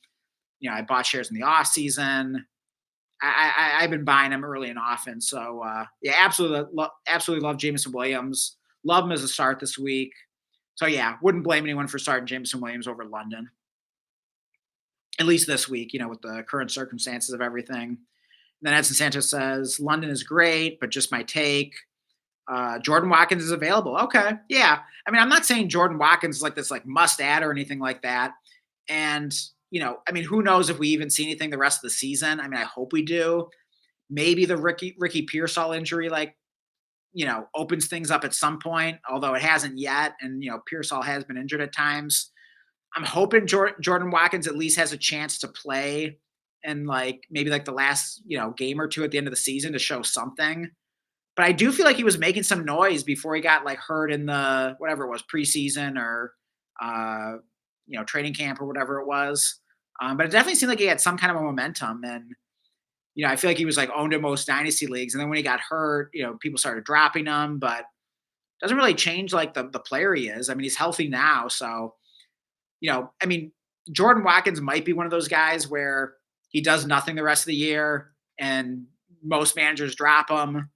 I bought shares in the off season. I've been buying him early and often. So yeah, absolutely love Jameson Williams. Love him as a start this week. So yeah, wouldn't blame anyone for starting Jameson Williams over London, at least this week. With the current circumstances of everything. And then Edson Santos says London is great, but just my take. Jordan Watkins is available. Okay, yeah. I mean, I'm not saying Jordan Watkins is like this like must add or anything like that. And I mean, who knows if we even see anything the rest of the season? I mean, I hope we do. Maybe the Ricky Pearsall injury, like, opens things up at some point, although it hasn't yet. And, Pearsall has been injured at times. I'm hoping Jordan Watkins at least has a chance to play and like maybe like the last, game or two at the end of the season to show something. But I do feel like he was making some noise before he got like hurt in the whatever it was preseason or uh, training camp or whatever it was. But it definitely seemed like he had some kind of a momentum, and I feel like he was like owned in most dynasty leagues. And then when he got hurt, people started dropping him, but doesn't really change like the player he is. I mean, he's healthy now, so I mean, Jordan Watkins might be one of those guys where he does nothing the rest of the year, and most managers drop him,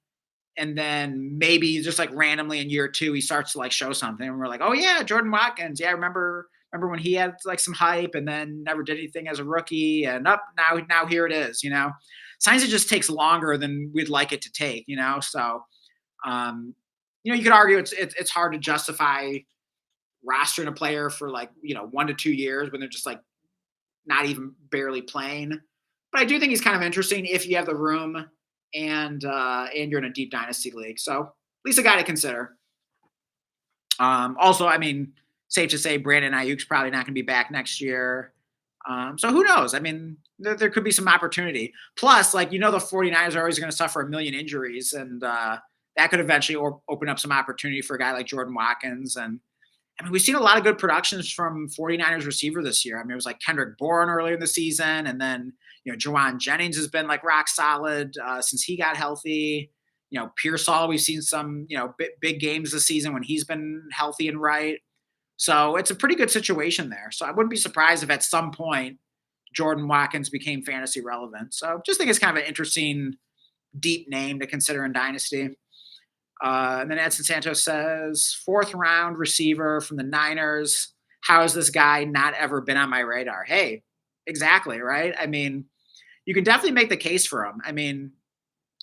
and then maybe just like randomly in year two he starts to like show something, and we're like, oh yeah, Jordan Watkins, yeah, remember when he had like some hype and then never did anything as a rookie, and up now here it is. Signs it just takes longer than we'd like it to take. So um, you could argue it's hard to justify rostering a player for like 1 to 2 years when they're just like not even barely playing. But I do think he's kind of interesting if you have the room and you're in a deep dynasty league. So at least a guy to consider. Also, I mean, safe to say Brandon Ayuk's probably not going to be back next year. So who knows? I mean, there could be some opportunity. Plus, like, the 49ers are always going to suffer a million injuries, and that could eventually open up some opportunity for a guy like Jordan Watkins. And I mean, we've seen a lot of good productions from 49ers receiver this year. I mean, it was like Kendrick Bourne earlier in the season, and then Jawan Jennings has been like rock solid since he got healthy. Pearsall, we've seen some big games this season when he's been healthy and right. So it's a pretty good situation there. So I wouldn't be surprised if at some point Jordan Watkins became fantasy relevant. So just think it's kind of an interesting, deep name to consider in Dynasty. And then Edson Santos says, fourth round receiver from the Niners. How has this guy not ever been on my radar? Hey, exactly, right? I mean, you can definitely make the case for him. I mean,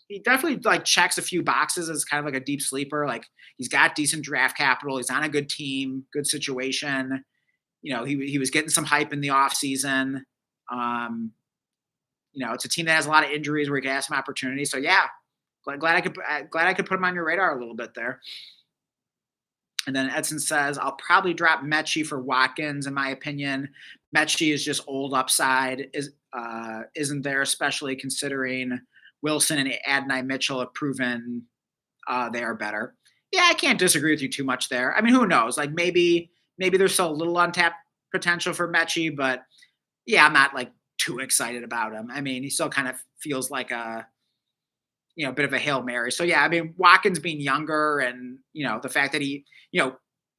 he definitely like checks a few boxes as kind of like a deep sleeper. Like he's got decent draft capital. He's on a good team, good situation. He was getting some hype in the offseason. It's a team that has a lot of injuries where he can have some opportunity. So yeah, glad I could put him on your radar a little bit there. And then Edson says, I'll probably drop Mechie for Watkins, in my opinion. Mechie is just old upside, isn't there, especially considering Wilson and Adonai Mitchell have proven they are better. Yeah, I can't disagree with you too much there. I mean, who knows? Like maybe there's still a little untapped potential for Mechie, but yeah, I'm not like too excited about him. I mean, he still kind of feels like a bit of a Hail Mary. So yeah, I mean, Watkins being younger and, the fact that he, at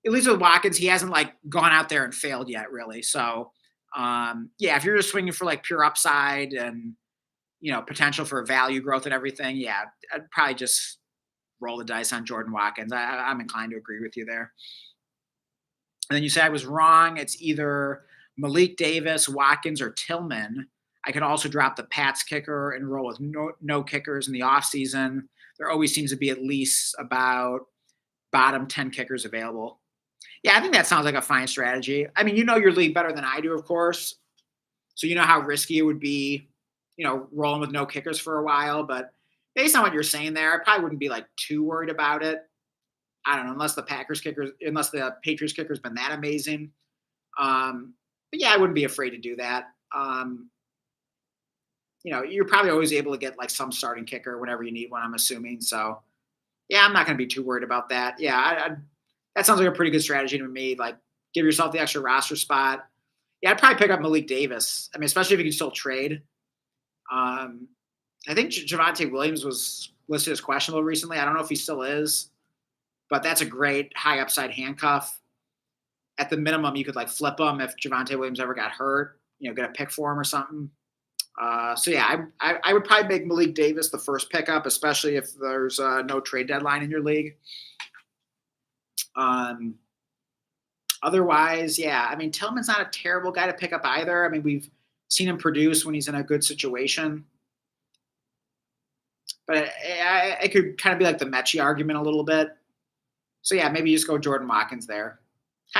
least with Watkins, he hasn't like gone out there and failed yet really. So yeah, if you're just swinging for like pure upside and, potential for value growth and everything, yeah, I'd probably just roll the dice on Jordan Watkins. I'm inclined to agree with you there. And then you say I was wrong. It's either Malik Davis, Watkins, or Tillman. I could also drop the Pats kicker and roll with no kickers in the offseason. There always seems to be at least about bottom 10 kickers available. Yeah, I think that sounds like a fine strategy. I mean, your league better than I do, of course. So you know how risky it would be, rolling with no kickers for a while. But based on what you're saying there, I probably wouldn't be like too worried about it. I don't know, unless the Patriots kicker's been that amazing. But yeah, I wouldn't be afraid to do that. You're probably always able to get like some starting kicker whenever you need one, I'm assuming. So yeah, I'm not going to be too worried about that. Yeah, that sounds like a pretty good strategy to me. Like, give yourself the extra roster spot. Yeah, I'd probably pick up Malik Davis. I mean, especially if you can still trade. Um, I think Javante Williams was listed as questionable recently. I don't know if he still is, but that's a great high upside handcuff. At the minimum, you could like flip him if Javante Williams ever got hurt. Get a pick for him or something. So yeah, I would probably make Malik Davis the first pickup, especially if there's no trade deadline in your league. Um, Otherwise, yeah, I mean Tillman's not a terrible guy to pick up either. I mean we've seen him produce when he's in a good situation, but it could kind of be like the Mechie argument a little bit. So yeah, maybe you just go Jordan Watkins there.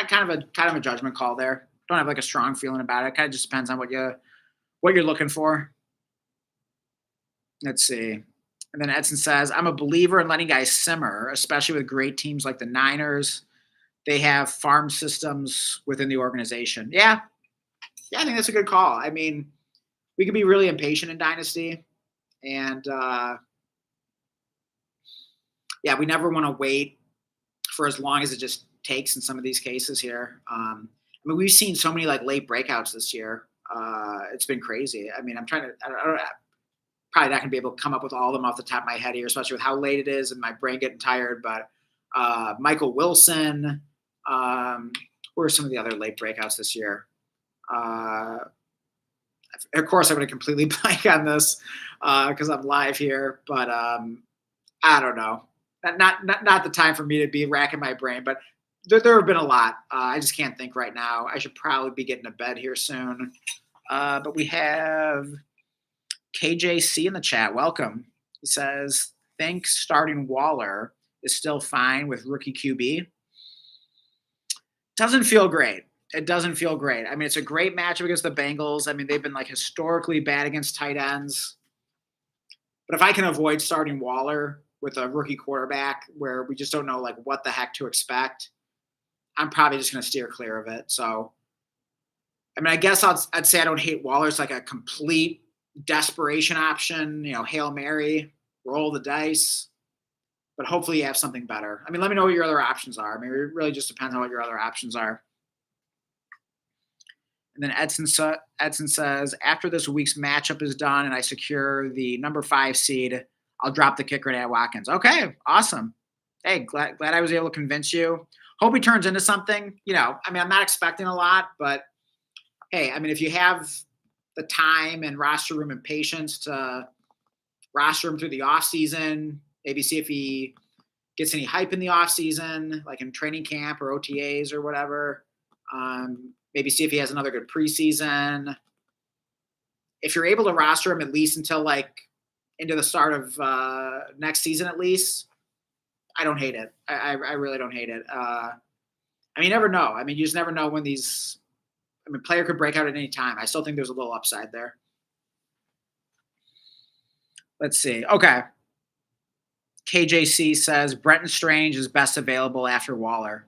Kind of a judgment call there. Don't have like a strong feeling about it. Kind of just depends on what you're looking for. Let's see. And then Edson says, I'm a believer in letting guys simmer, especially with great teams like the Niners. They have farm systems within the organization. Yeah. Yeah, I think that's a good call. I mean, we can be really impatient in Dynasty. And yeah, we never want to wait for as long as it just takes in some of these cases here. I mean, we've seen so many like late breakouts this year. It's been crazy. I mean, I don't probably not going to be able to come up with all of them off the top of my head here, especially with how late it is and my brain getting tired. But Michael Wilson, who are some of the other late breakouts this year? Of course, I'm going to completely blank on this because I'm live here, but I don't know. Not the time for me to be racking my brain, but there have been a lot. I just can't think right now. I should probably be getting to bed here soon. But we have KJC in the chat. Welcome. He says, think starting Waller is still fine with rookie QB. Doesn't feel great. It doesn't feel great. I mean, it's a great matchup against the Bengals. I mean, they've been like historically bad against tight ends. But if I can avoid starting Waller with a rookie quarterback where we just don't know like what the heck to expect, I'm probably just going to steer clear of it. So, I mean, I guess I'd say I don't hate Waller. It's like a complete desperation option, Hail Mary, roll the dice. But hopefully you have something better. I mean, let me know what your other options are. I mean, it really just depends on what your other options are. And then Edson says, after this week's matchup is done and I secure the number 5 seed, I'll drop the kicker to add Watkins. Okay, awesome. Hey, glad I was able to convince you. Hope he turns into something. I mean, I'm not expecting a lot, but hey, I mean, if you have the time and roster room and patience to roster him through the offseason, maybe see if he gets any hype in the offseason, like in training camp or OTAs or whatever. Maybe see if he has another good preseason. If you're able to roster him at least until like into the start of next season at least, I don't hate it. I really don't hate it. I mean, you never know. I mean, you just never know when these – I mean, player could break out at any time. I still think there's a little upside there. Let's see. Okay. KJC says Brenton Strange is best available after Waller.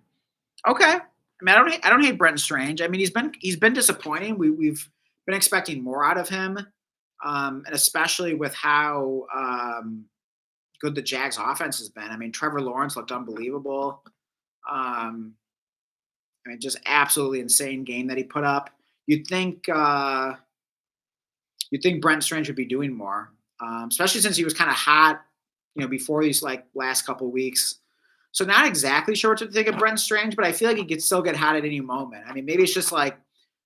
Okay. I mean, I don't hate Brenton Strange. I mean, he's been disappointing. We've been expecting more out of him, and especially with how good the Jags offense has been. I mean, Trevor Lawrence looked unbelievable. I mean, just absolutely insane game that he put up. You'd think Brenton Strange would be doing more, especially since he was kind of hot, before these like last couple of weeks. So not exactly sure what to think of Brenton Strange, but I feel like he could still get hot at any moment. I mean, maybe it's just like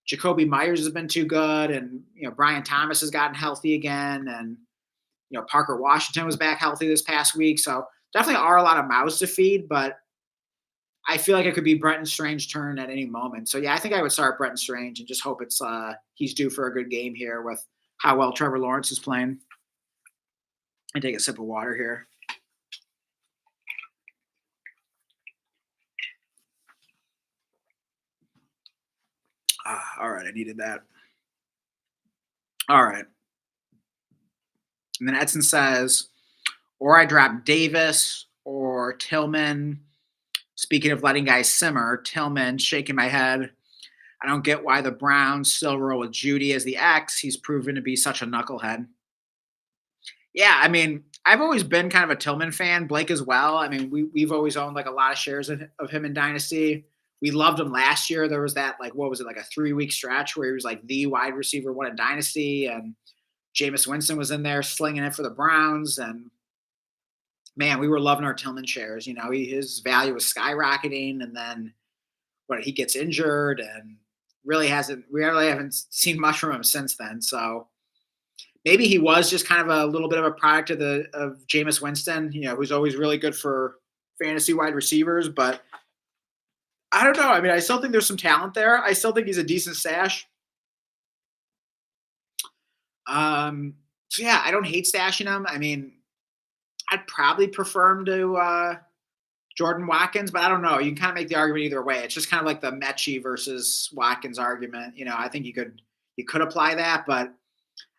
Jacoby Myers has been too good, and Brian Thomas has gotten healthy again, and Parker Washington was back healthy this past week. So definitely are a lot of mouths to feed, but I feel like it could be Brenton Strange's turn at any moment. So yeah, I think I would start Brenton Strange and just hope it's he's due for a good game here with how well Trevor Lawrence is playing. I take a sip of water here. All right, I needed that. All right. And then Edson says, or I drop Davis or Tillman. Speaking of letting guys simmer, Tillman, shaking my head. I don't get why the Browns still roll with Judy as the X. He's proven to be such a knucklehead. Yeah, I mean, I've always been kind of a Tillman fan, Blake as well. I mean, we've always owned like a lot of shares of him in Dynasty. We loved him last year. There was that like what was it like a 3 week stretch where he was like the wide receiver one in Dynasty, and Jameis Winston was in there slinging it for the Browns, and man, we were loving our Tillman shares. His value was skyrocketing, and then what he gets injured, and we really haven't seen much from him since then. So maybe he was just kind of a little bit of a product of Jameis Winston, who's always really good for fantasy wide receivers. But I don't know. I mean, I still think there's some talent there. I still think he's a decent stash. So yeah, I don't hate stashing him. I mean, I'd probably prefer him to Jordan Watkins, but I don't know. You can kind of make the argument either way. It's just kind of like the Mechie versus Watkins argument. I think you could apply that, but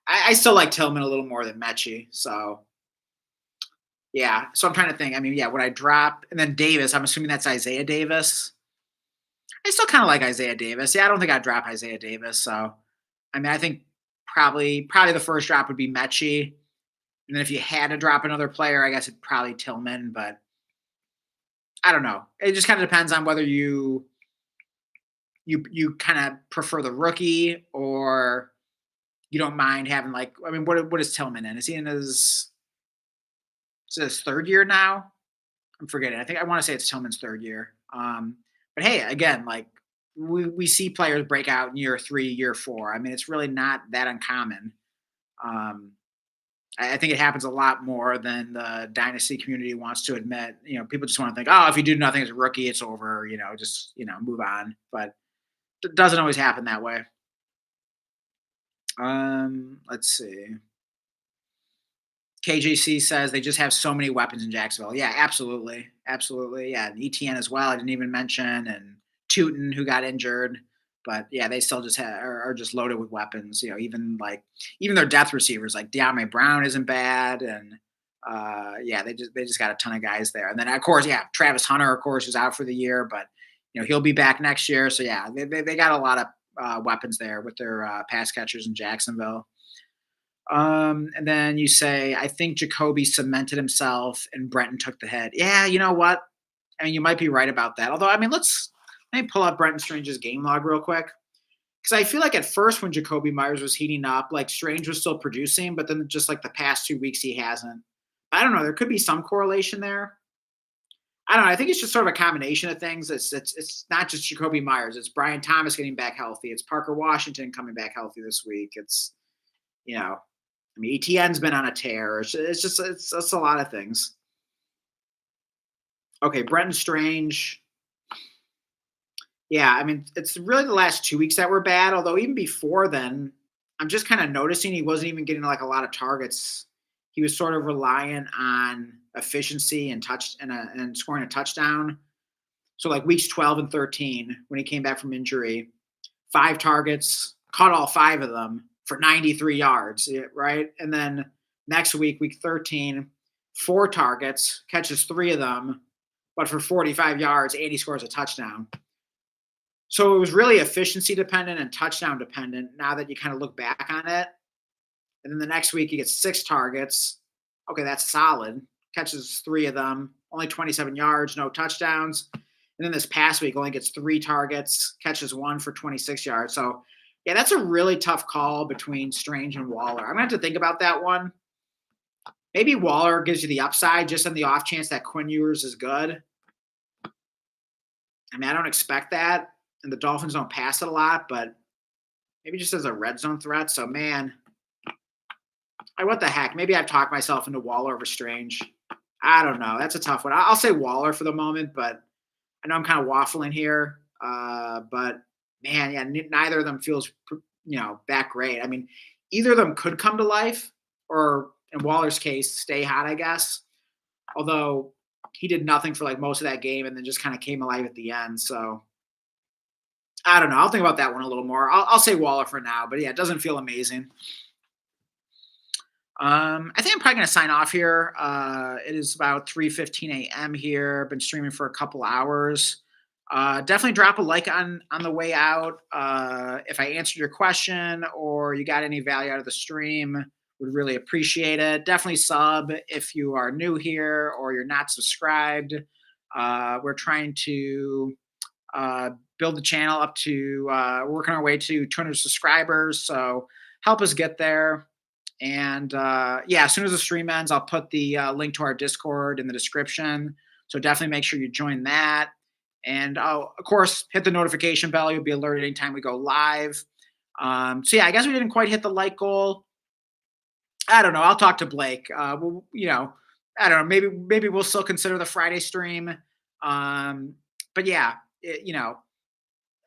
I still like Tillman a little more than Mechie. So yeah. So I'm trying to think. I mean, yeah, would I drop and then Davis? I'm assuming that's Isaiah Davis. I still kind of like Isaiah Davis. Yeah, I don't think I'd drop Isaiah Davis. So I mean, I think probably the first drop would be Mechie. And then if you had to drop another player, I guess it'd probably Tillman, but I don't know. It just kind of depends on whether you kind of prefer the rookie or you don't mind having like I mean, what is Tillman in? Is he in his third year now? I'm forgetting. I think I want to say it's Tillman's third year. But hey, again, like we see players break out in year 3, year 4. I mean, it's really not that uncommon. Um, I think it happens a lot more than the dynasty community wants to admit. People just want to think, oh, if you do nothing as a rookie, it's over. Just move on. But it doesn't always happen that way. Let's see. KJC says they just have so many weapons in Jacksonville. Yeah, absolutely, absolutely. Yeah, and ETN as well. I didn't even mention, and Tootin who got injured, but yeah, they still just are just loaded with weapons. Even their depth receivers like De'Ami Brown isn't bad, and yeah, they just got a ton of guys there. And then of course, yeah, Travis Hunter of course is out for the year, but he'll be back next year. So yeah, they got a lot of weapons there with their pass catchers in Jacksonville. And then you say, I think Jacoby cemented himself and Brenton took the head. Yeah, you know what? I mean, you might be right about that. Although, I mean, let me pull up Brenton Strange's game log real quick. Because I feel like at first when Jacoby Myers was heating up, like Strange was still producing, but then just like the past 2 weeks, he hasn't. I don't know. There could be some correlation there. I don't know. I think it's just sort of a combination of things. It's not just Jacoby Myers. It's Brian Thomas getting back healthy. It's Parker Washington coming back healthy this week. I mean, ETN's been on a tear. It's a lot of things. Okay, Brenton Strange. Yeah, I mean, it's really the last 2 weeks that were bad. Although even before then, I'm just kind of noticing he wasn't even getting like a lot of targets. He was sort of reliant on efficiency and scoring a touchdown. So like weeks 12 and 13, when he came back from injury, 5 targets, caught all 5 of them for 93 yards, right? And then next week, week 13, 4 targets, catches 3 of them, but for 45 yards, and he scores a touchdown. So it was really efficiency dependent and touchdown dependent now that you kind of look back on it. And then the next week, he gets 6 targets. Okay, that's solid. Catches 3 of them, only 27 yards, no touchdowns. And then this past week, only gets 3 targets, catches 1 for 26 yards. So yeah, that's a really tough call between Strange and Waller. I'm going to have to think about that one. Maybe Waller gives you the upside just on the off chance that Quinn Ewers is good. I mean, I don't expect that, and the Dolphins don't pass it a lot, but maybe just as a red zone threat. So, man, what the heck? Maybe I've talked myself into Waller over Strange. I don't know. That's a tough one. I'll say Waller for the moment, but I know I'm kind of waffling here. But man, yeah, neither of them feels that great. I mean, either of them could come to life, or in Waller's case, stay hot, I guess. Although he did nothing for like most of that game, and then just kind of came alive at the end. So I don't know. I'll think about that one a little more. I'll say Waller for now, but yeah, it doesn't feel amazing. I think I'm probably going to sign off here. It is about 3:15 a.m. here. Been streaming for a couple hours. Definitely drop a like on the way out. If I answered your question or you got any value out of the stream, would really appreciate it. Definitely sub if you are new here or you're not subscribed. We're trying to uh, build the channel up to working our way to 200 subscribers. So help us get there. And yeah, as soon as the stream ends, I'll put the link to our Discord in the description. So definitely make sure you join that. And of course, hit the notification bell. You'll be alerted anytime we go live. So yeah, I guess we didn't quite hit the like goal. I don't know. I'll talk to Blake. I don't know. Maybe we'll still consider the Friday stream. But yeah,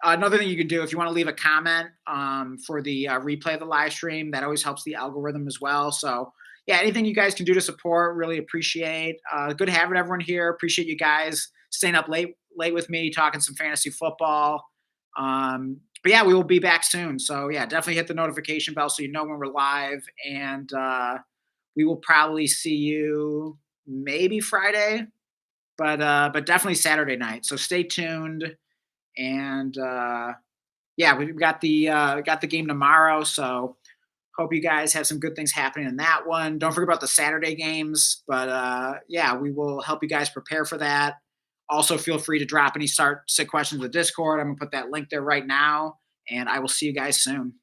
another thing you can do if you want to leave a comment for the replay of the live stream, that always helps the algorithm as well. So yeah, anything you guys can do to support, really appreciate. Good having everyone here. Appreciate you guys staying up late with me, talking some fantasy football. But yeah, we will be back soon. So yeah, definitely hit the notification bell so you know when we're live. And we will probably see you maybe Friday, but definitely Saturday night. So stay tuned. And yeah, we've got the game tomorrow. So hope you guys have some good things happening in that one. Don't forget about the Saturday games. But yeah, we will help you guys prepare for that. Also, feel free to drop any start sit questions in the Discord. I'm gonna put that link there right now, and I will see you guys soon.